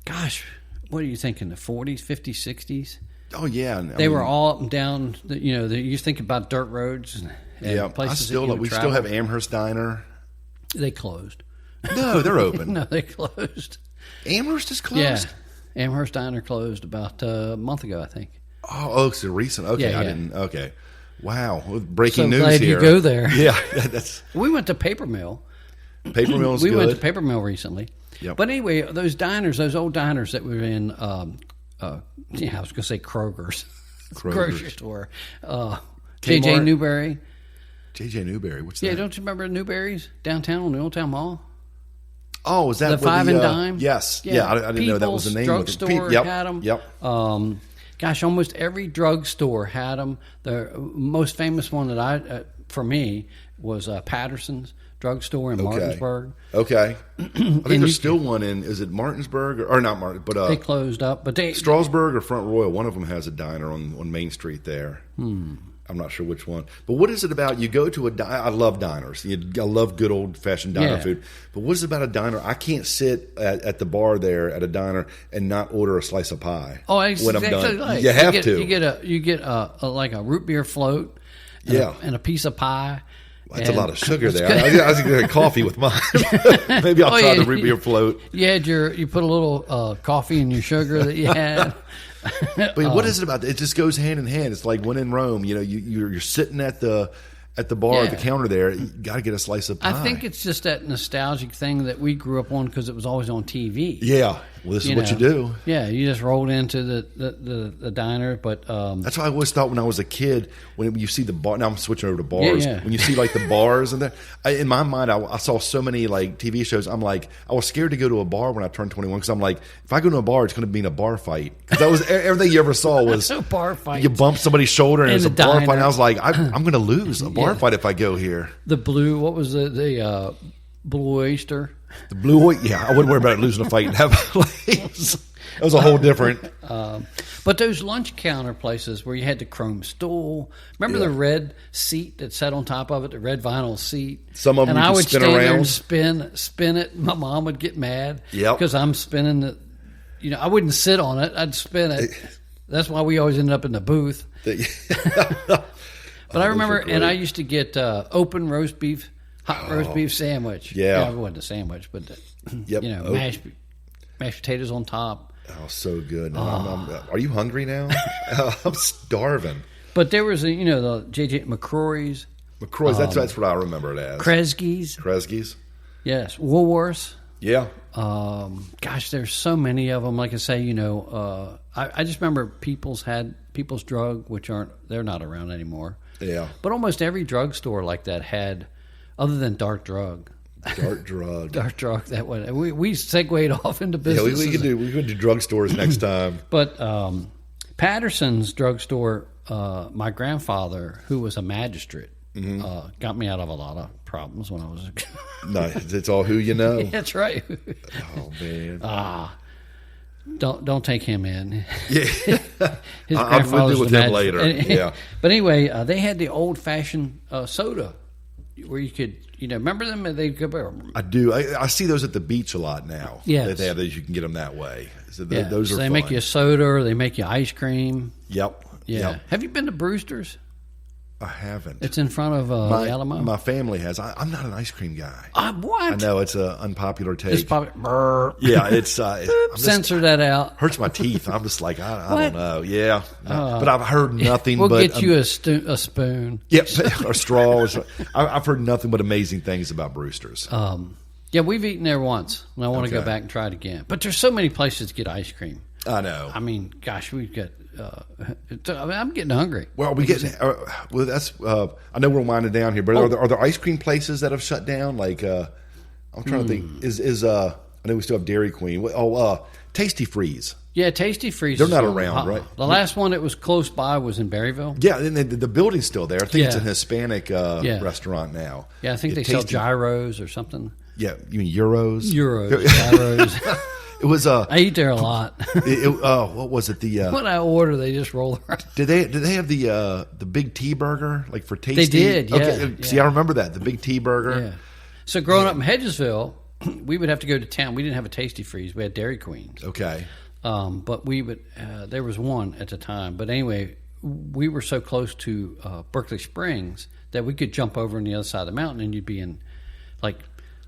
Speaker 4: Gosh, what are you thinking? The 40s, 50s, 60s?
Speaker 3: Oh yeah,
Speaker 4: They were all up and down. You think about dirt roads. And places
Speaker 3: we still have Amherst Diner.
Speaker 4: They closed.
Speaker 3: No, they're open.
Speaker 4: No, they closed.
Speaker 3: Amherst is closed?
Speaker 4: Yeah. Amherst Diner closed about a month ago, I think.
Speaker 3: Oh, it's a recent. Okay,
Speaker 4: Yeah,
Speaker 3: I
Speaker 4: yeah.
Speaker 3: didn't. Okay. Wow. Breaking news
Speaker 4: glad
Speaker 3: here.
Speaker 4: you go there.
Speaker 3: Yeah. That's
Speaker 4: We went to Paper Mill.
Speaker 3: Paper Mill's
Speaker 4: We
Speaker 3: good.
Speaker 4: went to Paper Mill recently.
Speaker 3: Yep.
Speaker 4: But anyway, those old diners that were in, I was going to say Kroger's. Grocery store. J.J.
Speaker 3: Kmart?
Speaker 4: Newberry.
Speaker 3: J.J. Newberry. What's
Speaker 4: Yeah,
Speaker 3: that?
Speaker 4: don't you remember Newberry's downtown on the Old Town Mall?
Speaker 3: Oh, was that
Speaker 4: The
Speaker 3: with
Speaker 4: Five and Dime?
Speaker 3: Yes. Yeah, I didn't know that was the name of it.
Speaker 4: Drugstore
Speaker 3: Yep.
Speaker 4: had them.
Speaker 3: Yep.
Speaker 4: Gosh, almost every drugstore had them. The most famous one that for me was Patterson's drugstore in Martinsburg.
Speaker 3: Okay. I think there's still one in, is it Martinsburg? Or not Martin, but
Speaker 4: They closed up, but
Speaker 3: Strasburg or Front Royal, one of them has a diner on Main Street there. I'm not sure which one. But what is it about? You go to a diner. I love diners. I love good old-fashioned diner food. But what is it about a diner? I can't sit at the bar there at a diner and not order a slice of pie when I'm done.
Speaker 4: Right.
Speaker 3: You have to.
Speaker 4: You get like a root beer float and a piece of pie.
Speaker 3: That's a lot of sugar there. I was going to coffee with mine. Maybe I'll try the root beer float.
Speaker 4: You put a little coffee in your sugar that you had.
Speaker 3: But what is it about? It just goes hand in hand. It's like when in Rome, you're sitting at the bar at the counter there. You got to get a slice of pie.
Speaker 4: I think it's just that nostalgic thing that we grew up on because it was always on TV.
Speaker 3: Yeah, well, this is what you do.
Speaker 4: Yeah, you just rolled into the diner, but
Speaker 3: that's what I always thought when I was a kid. When you see the bar, now I'm switching over to bars.
Speaker 4: Yeah.
Speaker 3: When you see like the bars and in my mind, I saw so many like TV shows. I'm like, I was scared to go to a bar when I turned 21 because I'm like, if I go to a bar, it's going to be in a bar fight. Because that was everything you ever saw was
Speaker 4: a bar fight.
Speaker 3: You bump somebody's shoulder and it's a bar
Speaker 4: diner.
Speaker 3: fight. And I was like, I'm going to lose a bar fight if I go here.
Speaker 4: The blue, what was the Blue Oyster?
Speaker 3: The blue, yeah, I wouldn't worry about losing a fight and have flames. That was a whole different.
Speaker 4: But those lunch counter places where you had the chrome stool, remember the red seat that sat on top of it, the red vinyl seat.
Speaker 3: Some of them
Speaker 4: and
Speaker 3: you
Speaker 4: I
Speaker 3: could
Speaker 4: would
Speaker 3: spin
Speaker 4: stand
Speaker 3: around.
Speaker 4: there and spin it. My mom would get mad
Speaker 3: Yep.
Speaker 4: because I'm spinning it. I wouldn't sit on it; I'd spin it. That's why we always ended up in the booth. But I remember, and I used to get open roast beef. Hot roast beef sandwich.
Speaker 3: Yeah.
Speaker 4: It wasn't a sandwich, but
Speaker 3: Yep.
Speaker 4: mashed potatoes on top.
Speaker 3: Oh, so good. Are you hungry now? I'm starving.
Speaker 4: But there was the J.J. McCrory's.
Speaker 3: McCroy's, that's what I remember it as.
Speaker 4: Kresge's.
Speaker 3: Yes.
Speaker 4: Woolworths.
Speaker 3: Yeah.
Speaker 4: Gosh, there's so many of them. Like I say, I just remember People's Drug, they're not around anymore.
Speaker 3: Yeah.
Speaker 4: But almost every drugstore like that had, other than Dark Drug.
Speaker 3: Dark Drug.
Speaker 4: Dark Drug, that one. We segued off into business.
Speaker 3: Yeah, we could do drugstores next time.
Speaker 4: But Patterson's drugstore, my grandfather, who was a magistrate, got me out of a lot of problems when I was a kid.
Speaker 3: No, it's all who you know.
Speaker 4: That's right.
Speaker 3: Oh, man.
Speaker 4: Don't take him in.
Speaker 3: Yeah.
Speaker 4: His
Speaker 3: I'll deal with him later. Yeah.
Speaker 4: But anyway, they had the old-fashioned soda where you could, remember them?
Speaker 3: I do. I see those at the beach a lot now.
Speaker 4: Yes.
Speaker 3: They have those. You can get them that way. So
Speaker 4: Yeah.
Speaker 3: those are
Speaker 4: they
Speaker 3: fun.
Speaker 4: make you a soda or they make you ice cream.
Speaker 3: Yep.
Speaker 4: Yeah.
Speaker 3: Yep.
Speaker 4: Have you been to Brewster's?
Speaker 3: I haven't.
Speaker 4: It's in front of the Alamo.
Speaker 3: My family has. I'm not an ice cream guy.
Speaker 4: What?
Speaker 3: I know it's an unpopular take.
Speaker 4: It's probably
Speaker 3: Yeah, it's
Speaker 4: censor that out.
Speaker 3: Hurts my teeth. I'm just like I don't know. Yeah, but I've heard nothing.
Speaker 4: We'll
Speaker 3: but
Speaker 4: get you a spoon.
Speaker 3: Yep, or straw. I've heard nothing but amazing things about Brewster's.
Speaker 4: Yeah, we've eaten there once, and I want to go back and try it again. But there's so many places to get ice cream.
Speaker 3: I know.
Speaker 4: I mean, gosh, we've got. I'm getting hungry.
Speaker 3: Well, we getting. That's. I know we're winding down here, but are there ice cream places that have shut down? Like, I'm trying to think. Is I know we still have Dairy Queen. Tasty Freeze.
Speaker 4: Yeah, Tasty Freeze.
Speaker 3: They're not around, right?
Speaker 4: The last one that was close by was in Berryville.
Speaker 3: Yeah, and the building's still there. I think it's a Hispanic restaurant now.
Speaker 4: Yeah, I think they sell gyros or something.
Speaker 3: Yeah, you mean euros?
Speaker 4: Gyros.
Speaker 3: It was
Speaker 4: I eat there a lot.
Speaker 3: What was it?
Speaker 4: When I order, they just roll around.
Speaker 3: Did they have the Big T burger like for Tasty?
Speaker 4: They did. Yeah.
Speaker 3: Okay. Yeah. See, I remember that the Big T burger.
Speaker 4: Yeah. So growing up in Hedgesville, we would have to go to town. We didn't have a Tasty Freeze. We had Dairy Queens.
Speaker 3: Okay.
Speaker 4: But we would. There was one at the time. But anyway, we were so close to Berkeley Springs that we could jump over on the other side of the mountain, and you'd be in like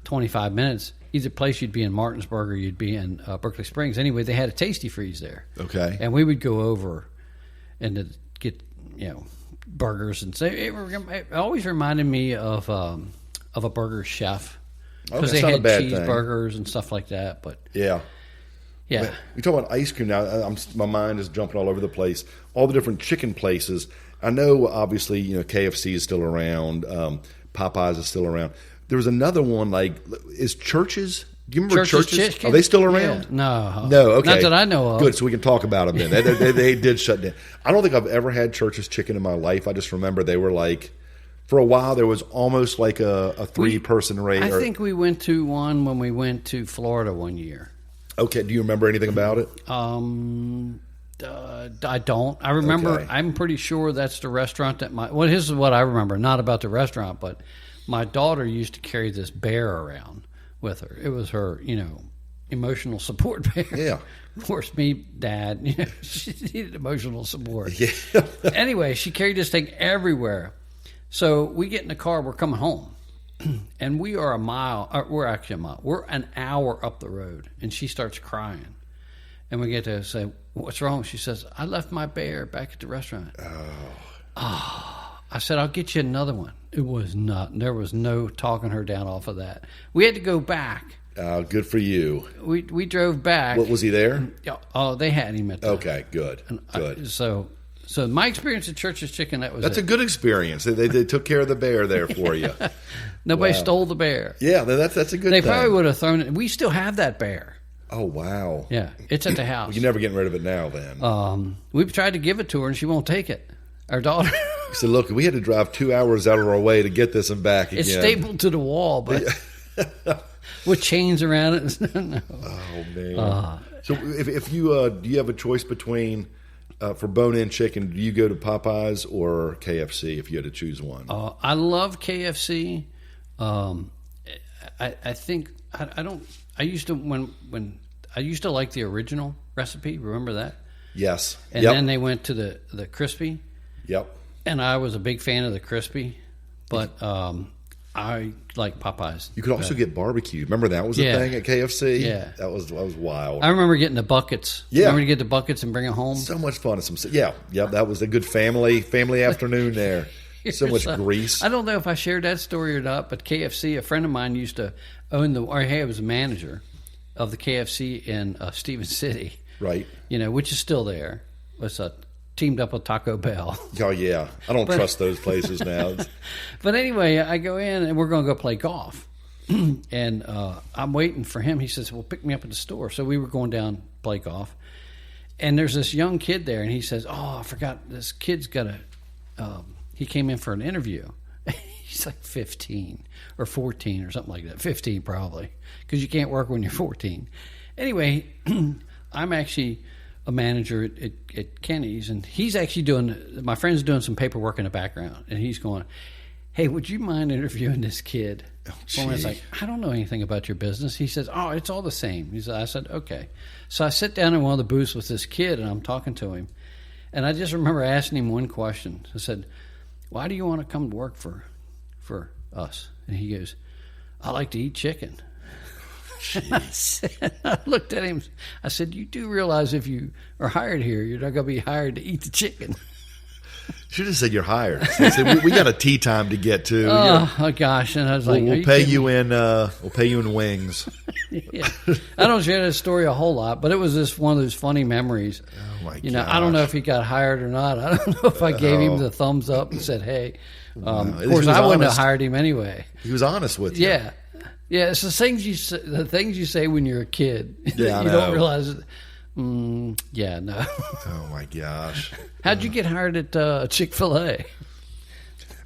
Speaker 4: 25 minutes. Either place you'd be in Martinsburg or you'd be in Berkeley Springs. Anyway, they had a Tasty Freeze there.
Speaker 3: Okay.
Speaker 4: And we would go over and to get burgers and say it always reminded me of a burger chef because they had cheeseburgers and stuff like that. But
Speaker 3: yeah. We talk about ice cream now. My mind is jumping all over the place. All the different chicken places. I know, obviously, KFC is still around. Popeyes is still around. There was another one, is Church's? Do you remember Church's?
Speaker 4: Chicken?
Speaker 3: Are they still around?
Speaker 4: Yeah.
Speaker 3: No, okay.
Speaker 4: Not that I know of.
Speaker 3: Good, so we can talk about them then. They did shut down. I don't think I've ever had Church's chicken in my life. I just remember they were for a while, there was almost like a three-person rate.
Speaker 4: I think we went to one when we went to Florida one year.
Speaker 3: Okay, do you remember anything about it?
Speaker 4: I don't. I remember, I'm pretty sure that's the restaurant that this is what I remember, not about the restaurant, but my daughter used to carry this bear around with her. It was her, emotional support bear.
Speaker 3: Yeah.
Speaker 4: Of course, me, Dad, she needed emotional support.
Speaker 3: Yeah.
Speaker 4: Anyway, she carried this thing everywhere. So we get in the car, we're coming home, and we are we're an hour up the road, and she starts crying. And we get to say, what's wrong? She says, I left my bear back at the restaurant. Oh. I said, I'll get you another one. It was not. There was no talking her down off of that. We had to go back.
Speaker 3: Good for you.
Speaker 4: We drove back.
Speaker 3: What, was he there?
Speaker 4: Oh, they had him at the...
Speaker 3: Okay, good. Good.
Speaker 4: So my experience at Church's Chicken, that's
Speaker 3: a good experience. They took care of the bear there for you.
Speaker 4: Nobody stole the bear.
Speaker 3: Yeah, that's a good thing.
Speaker 4: They probably would have thrown it. We still have that bear.
Speaker 3: Oh, wow.
Speaker 4: Yeah, it's at the house.
Speaker 3: Well, you're never getting rid of it now, then.
Speaker 4: We've tried to give it to her, and she won't take it. Our daughter.
Speaker 3: He said, look, we had to drive 2 hours out of our way to get this and back again.
Speaker 4: It's stapled to the wall, but with chains around it. No.
Speaker 3: Oh, man. So if you do you have a choice between, for bone-in chicken, do you go to Popeyes or KFC if you had to choose one?
Speaker 4: I love KFC. I think, I don't, I used to, when I used to like the original recipe. Remember that?
Speaker 3: Yes.
Speaker 4: And then they went to the crispy.
Speaker 3: Yep.
Speaker 4: And I was a big fan of the crispy, but I like Popeyes.
Speaker 3: You could also get barbecue. Remember that was a thing at KFC?
Speaker 4: Yeah.
Speaker 3: That was wild.
Speaker 4: I remember getting the buckets.
Speaker 3: Yeah.
Speaker 4: Remember to get the buckets and bring it home?
Speaker 3: So much fun. That was a good family afternoon there. So much grease.
Speaker 4: I don't know if I shared that story or not, but KFC, a friend of mine used to own I was a manager of the KFC in Stevens City.
Speaker 3: Right.
Speaker 4: Which is still there. It's teamed up with Taco Bell.
Speaker 3: Oh, yeah. I don't trust those places now.
Speaker 4: But anyway, I go in and we're going to go play golf. And I'm waiting for him. He says, well, pick me up at the store. So we were going down to play golf. And there's this young kid there. And he says, oh, I forgot. This kid's got he came in for an interview. He's like 15 or 14 or something like that. 15 probably. Because you can't work when you're 14. Anyway, I'm actually a manager at Kenny's. And he's actually my friend's doing some paperwork in the background. And he's going, hey, would you mind interviewing this kid? Well, I was like, I don't know anything about your business. He says, oh, it's all the same. I said, okay. So I sit down in one of the booths with this kid, and I'm talking to him. And I just remember asking him one question. I said, why do you want to come to work for us? And he goes, I like to eat chicken. I looked at him. I said, you do realize if you are hired here, you're not going to be hired to eat the chicken.
Speaker 3: Should have said you're hired. Said, we got a tea time to get to.
Speaker 4: Oh gosh! And I was like,
Speaker 3: we'll pay you in wings.
Speaker 4: Yeah. I don't share this story a whole lot, but it was just one of those funny memories.
Speaker 3: Oh my gosh.
Speaker 4: I don't know if he got hired or not. I don't know if I gave him the thumbs up and said, "Hey." Of course, I wouldn't have hired him anyway.
Speaker 3: He was honest with you.
Speaker 4: Yeah, yeah. It's the things you say when you're a kid.
Speaker 3: Yeah,
Speaker 4: you don't realize it. Yeah, no.
Speaker 3: Oh my gosh!
Speaker 4: How'd you get hired at Chick-fil-A?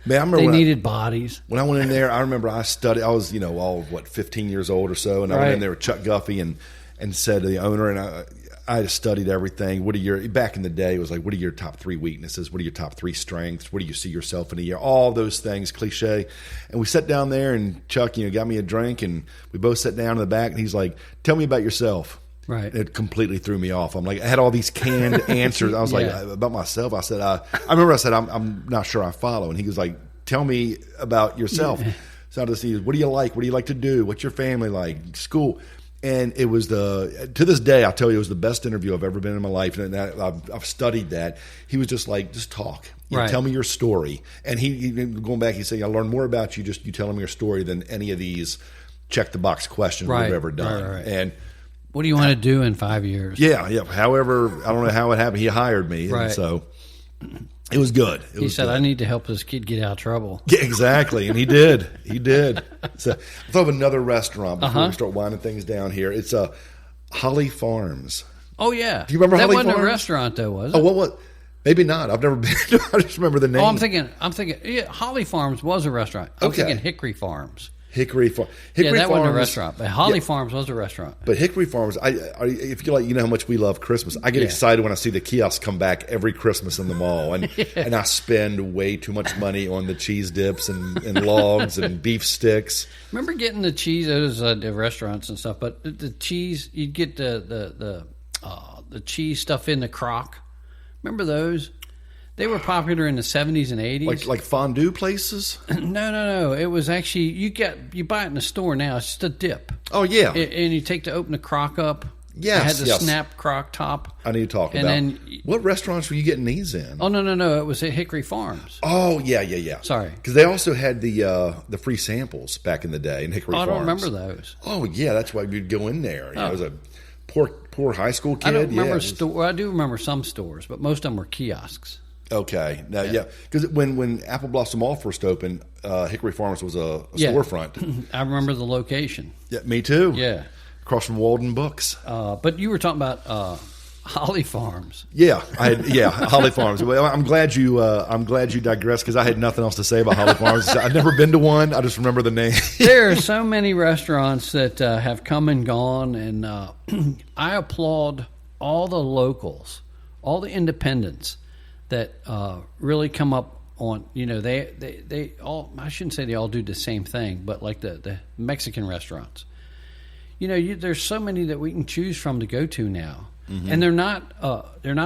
Speaker 3: Man, I remember
Speaker 4: they needed bodies.
Speaker 3: When I went in there, I remember I studied. I was, all 15 years old or so, and I went in there with Chuck Guffey and said to the owner, and I just studied everything. Back in the day, it was like, what are your top 3 weaknesses? What are your top 3 strengths? Where do you see yourself in a year? All those things, cliche. And we sat down there, and Chuck, got me a drink, and we both sat down in the back, and he's like, tell me about yourself.
Speaker 4: Right.
Speaker 3: It completely threw me off. I'm like, I had all these canned answers. I was like, about myself. I said, I remember I said, I'm not sure I follow. And he was like, tell me about yourself. Yeah. So I just said, what do you like? What do you like to do? What's your family like? School. And it was to this day, I'll tell you, it was the best interview I've ever been in my life. And I've studied that. He was just like, just talk. Tell me your story. And he going back, he said, I learned more about you just you telling me your story than any of these check the box questions we've ever done.
Speaker 4: Right.
Speaker 3: And
Speaker 4: what do you want to do in 5 years?
Speaker 3: Yeah. However, I don't know how it happened. He hired me.
Speaker 4: Right.
Speaker 3: And so it was good.
Speaker 4: He said, I need to help this kid get out of trouble.
Speaker 3: Yeah, exactly. And he did. So I thought of another restaurant before we start winding things down here. It's Holly Farms.
Speaker 4: Oh, yeah.
Speaker 3: Do you remember Holly Farms?
Speaker 4: That wasn't a restaurant, though, was it?
Speaker 3: Oh, what? Maybe not. I've never been. I just remember the name.
Speaker 4: Oh, I'm thinking. Yeah, Holly Farms was a restaurant. I'm thinking Hickory Farms.
Speaker 3: Hickory Farms.
Speaker 4: Wasn't a restaurant, but Holly Farms was a restaurant.
Speaker 3: But Hickory Farms, if you like, how much we love Christmas. I get excited when I see the kiosks come back every Christmas in the mall, and and I spend way too much money on the cheese dips and logs and beef sticks.
Speaker 4: Remember getting the cheese? It was the restaurants and stuff, but the cheese, you'd get the cheese stuff in the crock. Remember those? They were popular in the 70s and 80s.
Speaker 3: Like fondue places?
Speaker 4: No. It was actually, you buy it in the store now. It's just a dip.
Speaker 3: Oh, yeah.
Speaker 4: And you open the crock up.
Speaker 3: Yes,
Speaker 4: it had the snap crock top.
Speaker 3: I need to talk about.
Speaker 4: Then,
Speaker 3: what restaurants were you getting these in?
Speaker 4: Oh, no. It was at Hickory Farms.
Speaker 3: Oh, yeah.
Speaker 4: Sorry.
Speaker 3: Because they also had the free samples back in the day in Hickory Farms.
Speaker 4: I don't remember those.
Speaker 3: Oh, yeah. That's why you'd go in there. I was a poor high school kid.
Speaker 4: I don't remember I do remember some stores, but most of them were kiosks.
Speaker 3: Okay. Now, because when Apple Blossom Mall first opened, Hickory Farms was a storefront.
Speaker 4: I remember the location.
Speaker 3: Yeah, me too.
Speaker 4: Yeah.
Speaker 3: Across from Walden Books.
Speaker 4: But you were talking about Holly Farms.
Speaker 3: Yeah, Holly Farms. Well, I'm glad you digressed because I had nothing else to say about Holly Farms. I've never been to one. I just remember the name.
Speaker 4: There are so many restaurants that have come and gone, and I applaud all the locals, all the independents that really come up on, they all, I shouldn't say they all do the same thing, but like the Mexican restaurants. There's so many that we can choose from to go to now. Mm-hmm. And they're not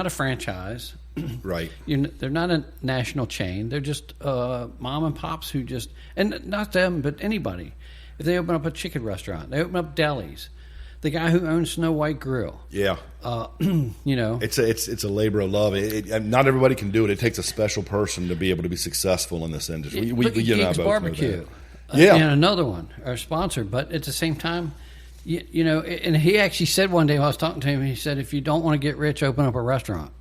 Speaker 4: a franchise.
Speaker 3: Right.
Speaker 4: They're not a national chain. They're just mom and pops who and not them, but anybody. If they open up a chicken restaurant, they open up delis. the guy who owns Snow White Grill.
Speaker 3: Yeah.
Speaker 4: You know,
Speaker 3: It's a labor of love. Not everybody can do it. It takes a special person to be able to be successful in this industry.
Speaker 4: Look at
Speaker 3: You and I
Speaker 4: Geeks
Speaker 3: both know
Speaker 4: Barbecue.
Speaker 3: that. Yeah.
Speaker 4: And another one, our sponsor. But at the same time, you know, and he actually said one day when I was talking to him, he said, if you don't want to get rich, open up a restaurant.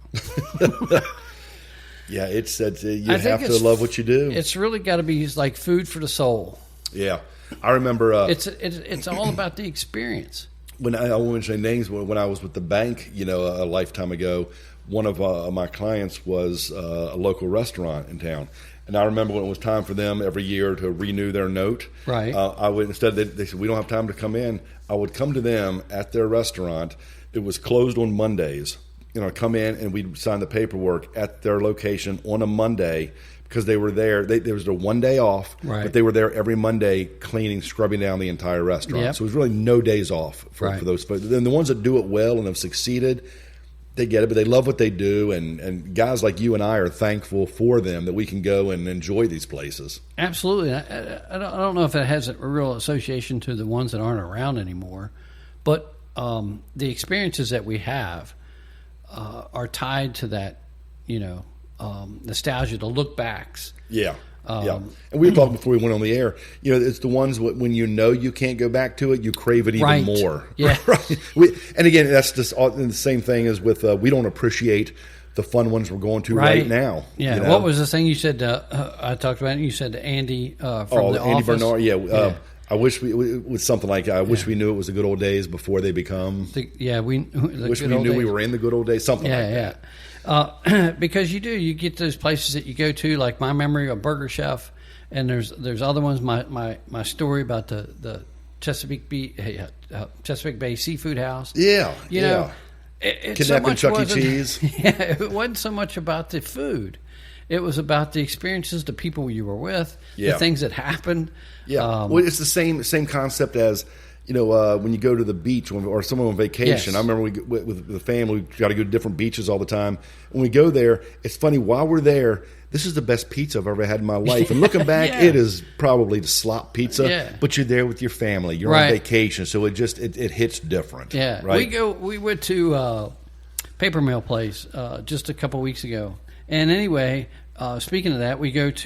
Speaker 3: Yeah, you have to love what you do.
Speaker 4: It's really got to be like food for the soul.
Speaker 3: Yeah. I remember...
Speaker 4: It's all about the experience.
Speaker 3: When I won't say names, when I was with the bank, you know, a lifetime ago, one of my clients was a local restaurant in town. And I remember when it was time for them every year to renew their note.
Speaker 4: Right.
Speaker 3: I would, instead, they said, we don't have time to come in. I would come to them at their restaurant. It was closed on Mondays. You know, come in and we'd sign the paperwork at their location on a Monday because they were there. There was a 1 day off,
Speaker 4: right.
Speaker 3: But they were there every Monday cleaning, scrubbing down the entire restaurant.
Speaker 4: Yep.
Speaker 3: So it was really no days off for those folks. Then the ones that do it well and have succeeded, they get it, but they love what they do. And guys like you and I are thankful for them that we can go and enjoy these places.
Speaker 4: Absolutely. I don't know if it has a real association to the ones that aren't around anymore, but the experiences that we have are tied to that, you know, nostalgia, the look backs.
Speaker 3: Yeah. Yeah. And we were talking before we went on the air, you know, it's the ones when you know you can't go back to it, you crave it even more.
Speaker 4: Yeah.
Speaker 3: Right. And again, that's just the same thing as with, we don't appreciate the fun ones we're going to right now.
Speaker 4: Yeah.
Speaker 3: You know?
Speaker 4: What was the thing you said? I talked about it. You said to Andy from the
Speaker 3: Andy
Speaker 4: office.
Speaker 3: Bernard. Yeah. I wish it was something like, I wish we knew it was the good old days before they become. Wish we knew we were in the good old days. Something like that.
Speaker 4: Because you get those places that you go to, like my memory of Burger Chef, and there's other ones. My story about the Chesapeake Bay Seafood House.
Speaker 3: Yeah.
Speaker 4: You know, it's so much
Speaker 3: Chuck E. Cheese.
Speaker 4: Yeah, it wasn't so much about the food. It was about the experiences, the people you were with, the things that happened.
Speaker 3: Yeah, well, it's the same concept as, you know, when you go to the beach or someone on vacation.
Speaker 4: Yes.
Speaker 3: I remember with the family, we got to go to different beaches all the time. When we go there, it's funny, while we're there, this is the best pizza I've ever had in my life. And looking back, it is probably the slop pizza, but you're there with your family. You're on vacation, so it hits different. Yeah, right?
Speaker 4: We went to Paper Mill Place just a couple weeks ago. And anyway, speaking of that, we used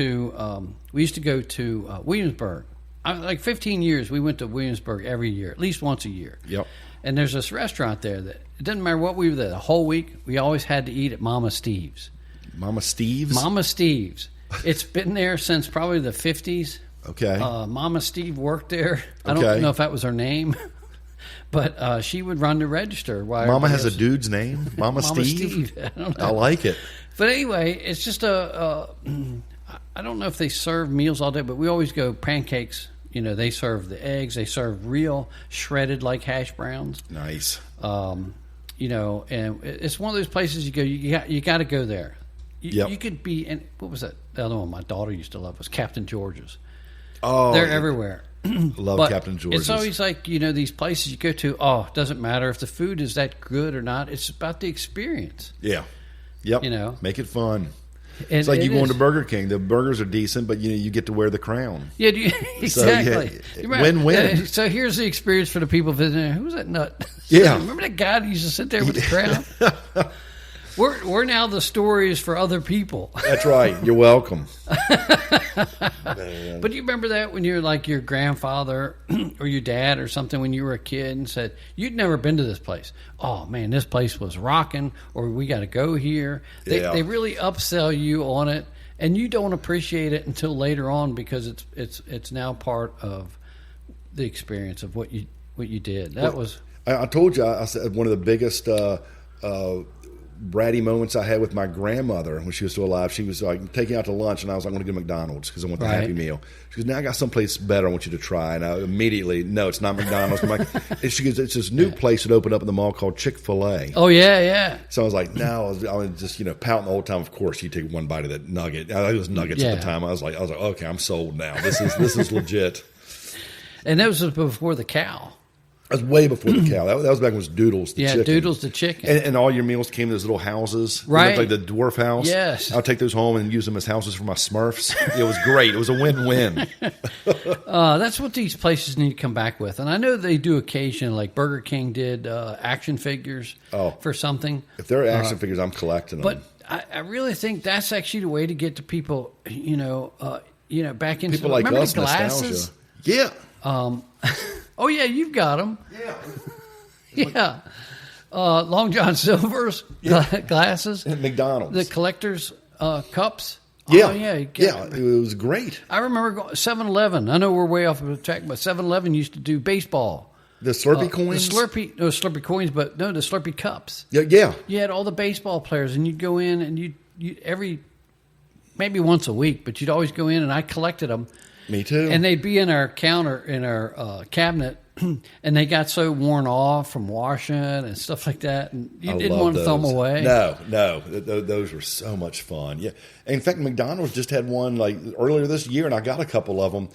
Speaker 4: to go to Williamsburg. Like 15 years, we went to Williamsburg every year, at least once a year.
Speaker 3: Yep.
Speaker 4: And there's this restaurant there that it doesn't matter what we were there the whole week. We always had to eat at Mama Steve's.
Speaker 3: Mama Steve's?
Speaker 4: Mama Steve's. It's been there since probably the 50s.
Speaker 3: Okay.
Speaker 4: Mama Steve worked there. I don't know if that was her name, but she would run the register.
Speaker 3: Mama has a dude's name? Mama Steve?
Speaker 4: I don't know.
Speaker 3: I like it.
Speaker 4: But anyway, it's just I don't know if they serve meals all day, but we always go pancakes. You know, they serve the eggs. They serve real shredded like hash browns.
Speaker 3: Nice.
Speaker 4: You know, and it's one of those places you go. You got to go there. You could be. And what was that? The other one my daughter used to love was Captain George's.
Speaker 3: Oh,
Speaker 4: they're everywhere.
Speaker 3: Love Captain George's.
Speaker 4: It's always like, you know, these places you go to. Oh, it doesn't matter if the food is that good or not. It's about the experience.
Speaker 3: Yeah. Yep.
Speaker 4: You know,
Speaker 3: make it fun. It's like you going to Burger King. The burgers are decent, but you get to wear the crown.
Speaker 4: Yeah, exactly.
Speaker 3: So, win-win.
Speaker 4: So here's the experience for the people visiting. Who's that nut?
Speaker 3: Yeah.
Speaker 4: Remember that guy that used to sit there with the crown? We're now the stories for other people.
Speaker 3: That's right. You're welcome.
Speaker 4: But do you remember that when you're like your grandfather or your dad or something when you were a kid and said, you'd never been to this place. Oh, man, this place was rocking, or we got to go here. They really upsell you on it, and you don't appreciate it until later on because it's now part of the experience of what you did. I
Speaker 3: told you, I said one of the biggest bratty moments I had with my grandmother when she was still alive. She was like taking out to lunch, and I was like, I'm going to go to McDonald's because I want the Happy Meal. She goes, now I got someplace better I want you to try. And I immediately, no, it's not McDonald's. I'm like, she goes, it's this new place that opened up in the mall called Chick-fil-A.
Speaker 4: Oh, yeah.
Speaker 3: So I was like, no, I was just, pouting the whole time. Of course, you take one bite of that nugget. It was nuggets at the time. I was like, okay, I'm sold now. This is legit.
Speaker 4: And that was before the cow.
Speaker 3: That was way before the cow. That was back when it was Doodles the chicken.
Speaker 4: Doodles the chicken.
Speaker 3: And all your meals came in those little houses.
Speaker 4: Right.
Speaker 3: Like the dwarf house.
Speaker 4: Yes.
Speaker 3: I'll take those home and use them as houses for my Smurfs. It was great. It was a win-win.
Speaker 4: That's what these places need to come back with. And I know they do occasionally, like Burger King did action figures for something.
Speaker 3: If they're action figures, I'm collecting them.
Speaker 4: But I really think that's actually the way to get to people, back into
Speaker 3: people like
Speaker 4: remember
Speaker 3: us,
Speaker 4: the glasses?
Speaker 3: Nostalgia. Yeah.
Speaker 4: Oh, yeah, you've got them.
Speaker 3: Yeah.
Speaker 4: Yeah. Long John Silver's glasses.
Speaker 3: At McDonald's.
Speaker 4: The collector's cups.
Speaker 3: Yeah.
Speaker 4: Oh, yeah.
Speaker 3: It was great.
Speaker 4: I remember going 7-Eleven. I know we're way off of the track, but 7-Eleven used to do baseball.
Speaker 3: The Slurpee coins?
Speaker 4: The Slurpee coins, but no, the Slurpee cups.
Speaker 3: Yeah.
Speaker 4: You had all the baseball players, and you'd go in, and you maybe once a week, but you'd always go in, and I collected them.
Speaker 3: Me too.
Speaker 4: And they'd be in our cabinet, and they got so worn off from washing and stuff like that, and you didn't want to throw them away.
Speaker 3: No, those were so much fun. Yeah, in fact, McDonald's just had one like earlier this year, and I got a couple of them.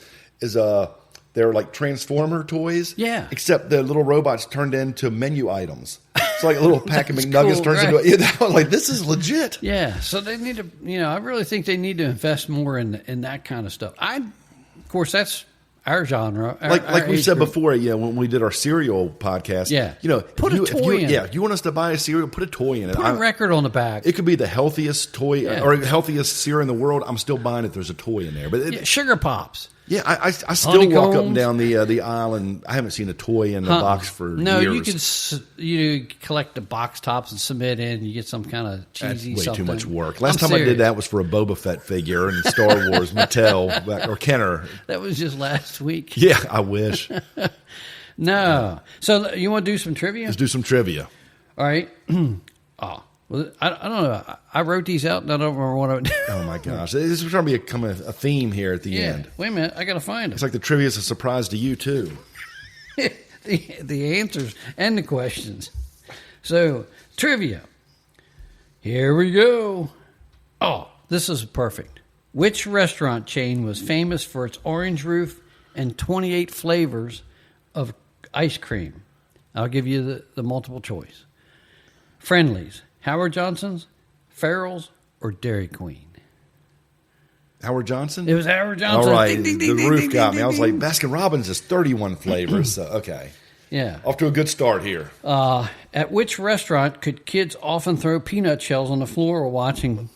Speaker 3: They're like Transformer toys.
Speaker 4: Yeah,
Speaker 3: except the little robots turned into menu items. It's like a little pack of McNuggets
Speaker 4: cool,
Speaker 3: turns
Speaker 4: right?
Speaker 3: into. I was like, this is legit.
Speaker 4: Yeah, so they need to. I really think they need to invest more in that kind of stuff. Of course, that's our genre.
Speaker 3: Like we said
Speaker 4: group.
Speaker 3: before, when we did our cereal podcast.
Speaker 4: Yeah.
Speaker 3: Put
Speaker 4: a toy in.
Speaker 3: Yeah, if you want us to buy a cereal, put a toy in it.
Speaker 4: Put a record on the back.
Speaker 3: It could be the healthiest toy or healthiest cereal in the world. I'm still buying it. There's a toy in there, but
Speaker 4: Sugar Pops.
Speaker 3: Yeah, I still walk up and down the aisle, and I haven't seen a toy in the box for years.
Speaker 4: No, you can collect the box tops and submit in. You get some kind of cheesy
Speaker 3: That's way
Speaker 4: something.
Speaker 3: too much work. Last time I did that was for a Boba Fett figure in Star Wars, Mattel or Kenner.
Speaker 4: That was just last week.
Speaker 3: Yeah, I wish.
Speaker 4: No. So you want to do some trivia?
Speaker 3: Let's do some trivia.
Speaker 4: All right. Well, I don't know. I wrote these out, and I don't remember what I did.
Speaker 3: Oh, my gosh. This is trying to become a theme here at the end.
Speaker 4: Wait a minute. I got to find it.
Speaker 3: It's like the trivia is a surprise to you, too.
Speaker 4: the answers and the questions. So, trivia. Here we go. Oh, this is perfect. Which restaurant chain was famous for its orange roof and 28 flavors of ice cream? I'll give you the multiple choice. Friendly's, Howard Johnson's, Farrell's, or Dairy Queen?
Speaker 3: Howard Johnson?
Speaker 4: It was Howard Johnson.
Speaker 3: All right.
Speaker 4: Ding, ding, ding,
Speaker 3: the
Speaker 4: ding,
Speaker 3: roof
Speaker 4: ding,
Speaker 3: got
Speaker 4: ding,
Speaker 3: me. I was
Speaker 4: ding.
Speaker 3: like, Baskin-Robbins is 31 flavors. So, okay.
Speaker 4: Yeah.
Speaker 3: Off to a good start here.
Speaker 4: At which restaurant could kids often throw peanut shells on the floor while watching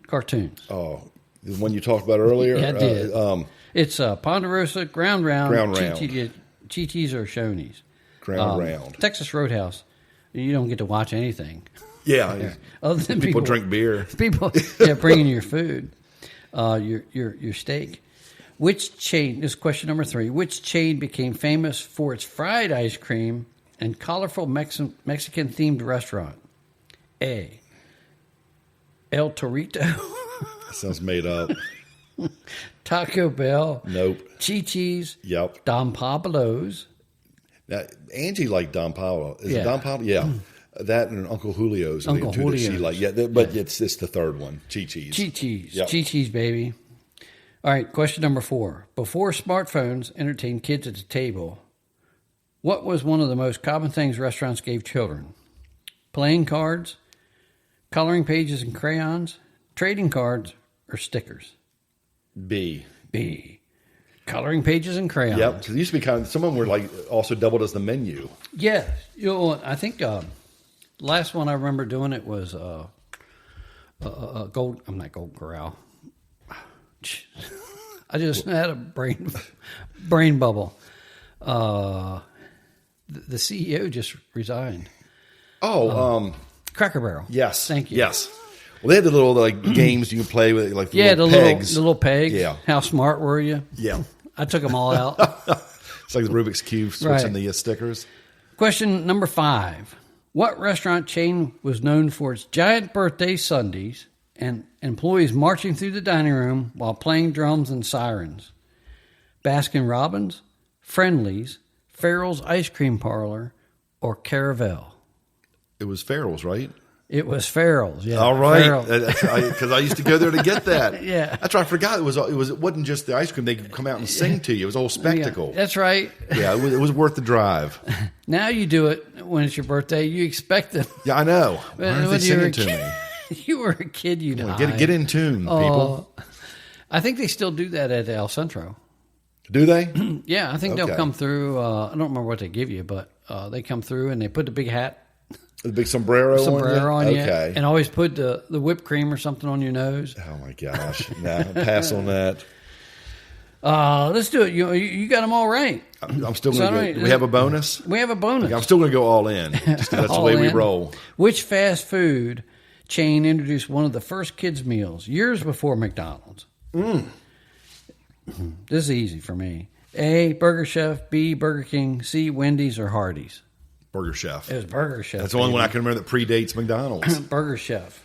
Speaker 4: cartoons?
Speaker 3: Oh, the one you talked about earlier?
Speaker 4: Yeah, I did. It's Ponderosa, Ground Round, Chi-Chi's, or Shoney's.
Speaker 3: Ground Round.
Speaker 4: Texas Roadhouse. You don't get to watch anything.
Speaker 3: Yeah.
Speaker 4: Other than
Speaker 3: people drink beer.
Speaker 4: People, bringing your food, your steak. Which chain? This is question number 3. Which chain became famous for its fried ice cream and colorful Mexican-themed restaurant? A. El Torito.
Speaker 3: That sounds made up.
Speaker 4: Taco Bell.
Speaker 3: Nope.
Speaker 4: Chi-Chi's.
Speaker 3: Yep.
Speaker 4: Don Pablo's.
Speaker 3: Now, Angie liked Don Pablo. Is
Speaker 4: Yeah.
Speaker 3: it Don Pablo? Yeah. That and Uncle Julio's.
Speaker 4: Uncle Julio's.
Speaker 3: She liked. But it's the third one. Chi-Chi's.
Speaker 4: Chi-Chi's.
Speaker 3: Yep.
Speaker 4: Chi-Chi's, baby. All right, question number 4. Before smartphones entertained kids at the table, what was one of the most common things restaurants gave children? Playing cards, coloring pages and crayons, trading cards, or stickers?
Speaker 3: B.
Speaker 4: Coloring pages and crayons.
Speaker 3: Yep. So it used to be some of them were like also doubled as the menu.
Speaker 4: Yeah. I think last one I remember doing it was Gold. I'm not Gold Corral. I just had a brain bubble. The CEO just resigned.
Speaker 3: Oh,
Speaker 4: Cracker Barrel.
Speaker 3: yes.
Speaker 4: Thank you.
Speaker 3: Yes. Well, they had the little games you can play with, like the little pegs.
Speaker 4: The little pegs.
Speaker 3: Yeah.
Speaker 4: How smart were you?
Speaker 3: Yeah.
Speaker 4: I took them all out.
Speaker 3: It's like the Rubik's Cube switching
Speaker 4: Right.
Speaker 3: the stickers.
Speaker 4: Question number 5. What restaurant chain was known for its giant birthday sundaes and employees marching through the dining room while playing drums and sirens? Baskin-Robbins, Friendly's, Farrell's Ice Cream Parlor, or Caravel?
Speaker 3: It was Farrell's, right?
Speaker 4: It was Farrell's. Yeah.
Speaker 3: All right,
Speaker 4: Farrell.
Speaker 3: because I used to go there to get that.
Speaker 4: Yeah.
Speaker 3: That's why I forgot it wasn't just the ice cream. They could come out and sing to you. It was a whole spectacle.
Speaker 4: Yeah, that's right.
Speaker 3: Yeah, it was worth the drive.
Speaker 4: Now you do it when it's your birthday. You expect them.
Speaker 3: Yeah, I know. Why aren't they singing to me?
Speaker 4: You were a kid, you know.
Speaker 3: Get in tune, people.
Speaker 4: I think they still do that at El Centro.
Speaker 3: Do they?
Speaker 4: Yeah, I think they'll
Speaker 3: Okay.
Speaker 4: come through. I don't remember what they give you, but they come through and they put the big hat.
Speaker 3: The big sombrero
Speaker 4: On you.
Speaker 3: Okay.
Speaker 4: And always put the whipped cream or something on your nose.
Speaker 3: Oh, my gosh. Nah, pass on that.
Speaker 4: Let's do it. You got them all right.
Speaker 3: I'm still going to
Speaker 4: So,
Speaker 3: go. We have a bonus?
Speaker 4: We have a bonus.
Speaker 3: I'm still going to go all in. Just 'cause that's the way we roll.
Speaker 4: Which fast food chain introduced one of the first kids' meals years before McDonald's? This is easy for me. A, Burger Chef. B, Burger King. C, Wendy's or Hardee's.
Speaker 3: Burger Chef.
Speaker 4: It was Burger Chef.
Speaker 3: That's the only one I can remember that predates McDonald's.
Speaker 4: Burger Chef.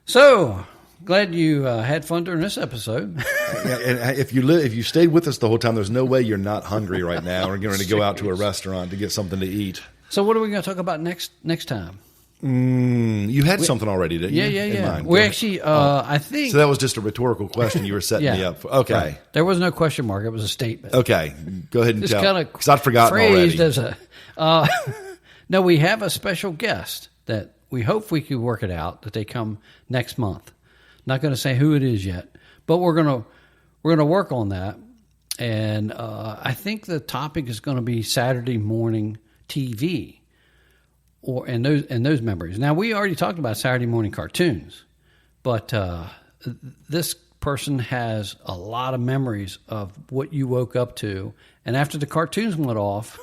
Speaker 4: So, glad you had fun during this episode.
Speaker 3: Yeah, and if you stayed with us the whole time, there's no way you're not hungry right now. We're going to go out to a restaurant to get something to eat.
Speaker 4: So, what are we going to talk about next time?
Speaker 3: You had something already, didn't you?
Speaker 4: Yeah.
Speaker 3: In mind?
Speaker 4: We actually, I think.
Speaker 3: So that was just a rhetorical question you were setting me up for. Okay.
Speaker 4: Right. There was no question mark. It was a statement.
Speaker 3: Okay. Go ahead and
Speaker 4: It's
Speaker 3: tell.
Speaker 4: kind of
Speaker 3: Because I'd forgotten
Speaker 4: phrased
Speaker 3: already.
Speaker 4: as no, we have a special guest that we hope we can work it out that they come next month. Not going to say who it is yet, but we're going to work on that. And I think the topic is going to be Saturday morning TV. And those memories. Now, we already talked about Saturday morning cartoons, but this person has a lot of memories of what you woke up to. And after the cartoons went off,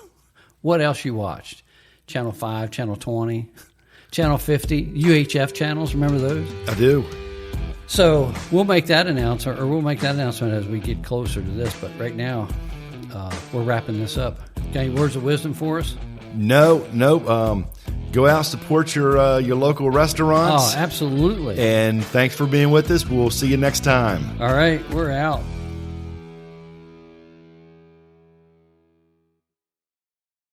Speaker 4: what else you watched? Channel 5, Channel 20, Channel 50, UHF channels. Remember those?
Speaker 3: I do.
Speaker 4: So we'll make that announcement as we get closer to this. But right now, we're wrapping this up. Got any words of wisdom for us?
Speaker 3: No. Go out, support your local restaurants.
Speaker 4: Oh, absolutely.
Speaker 3: And thanks for being with us. We'll see you next time.
Speaker 4: All right, we're out.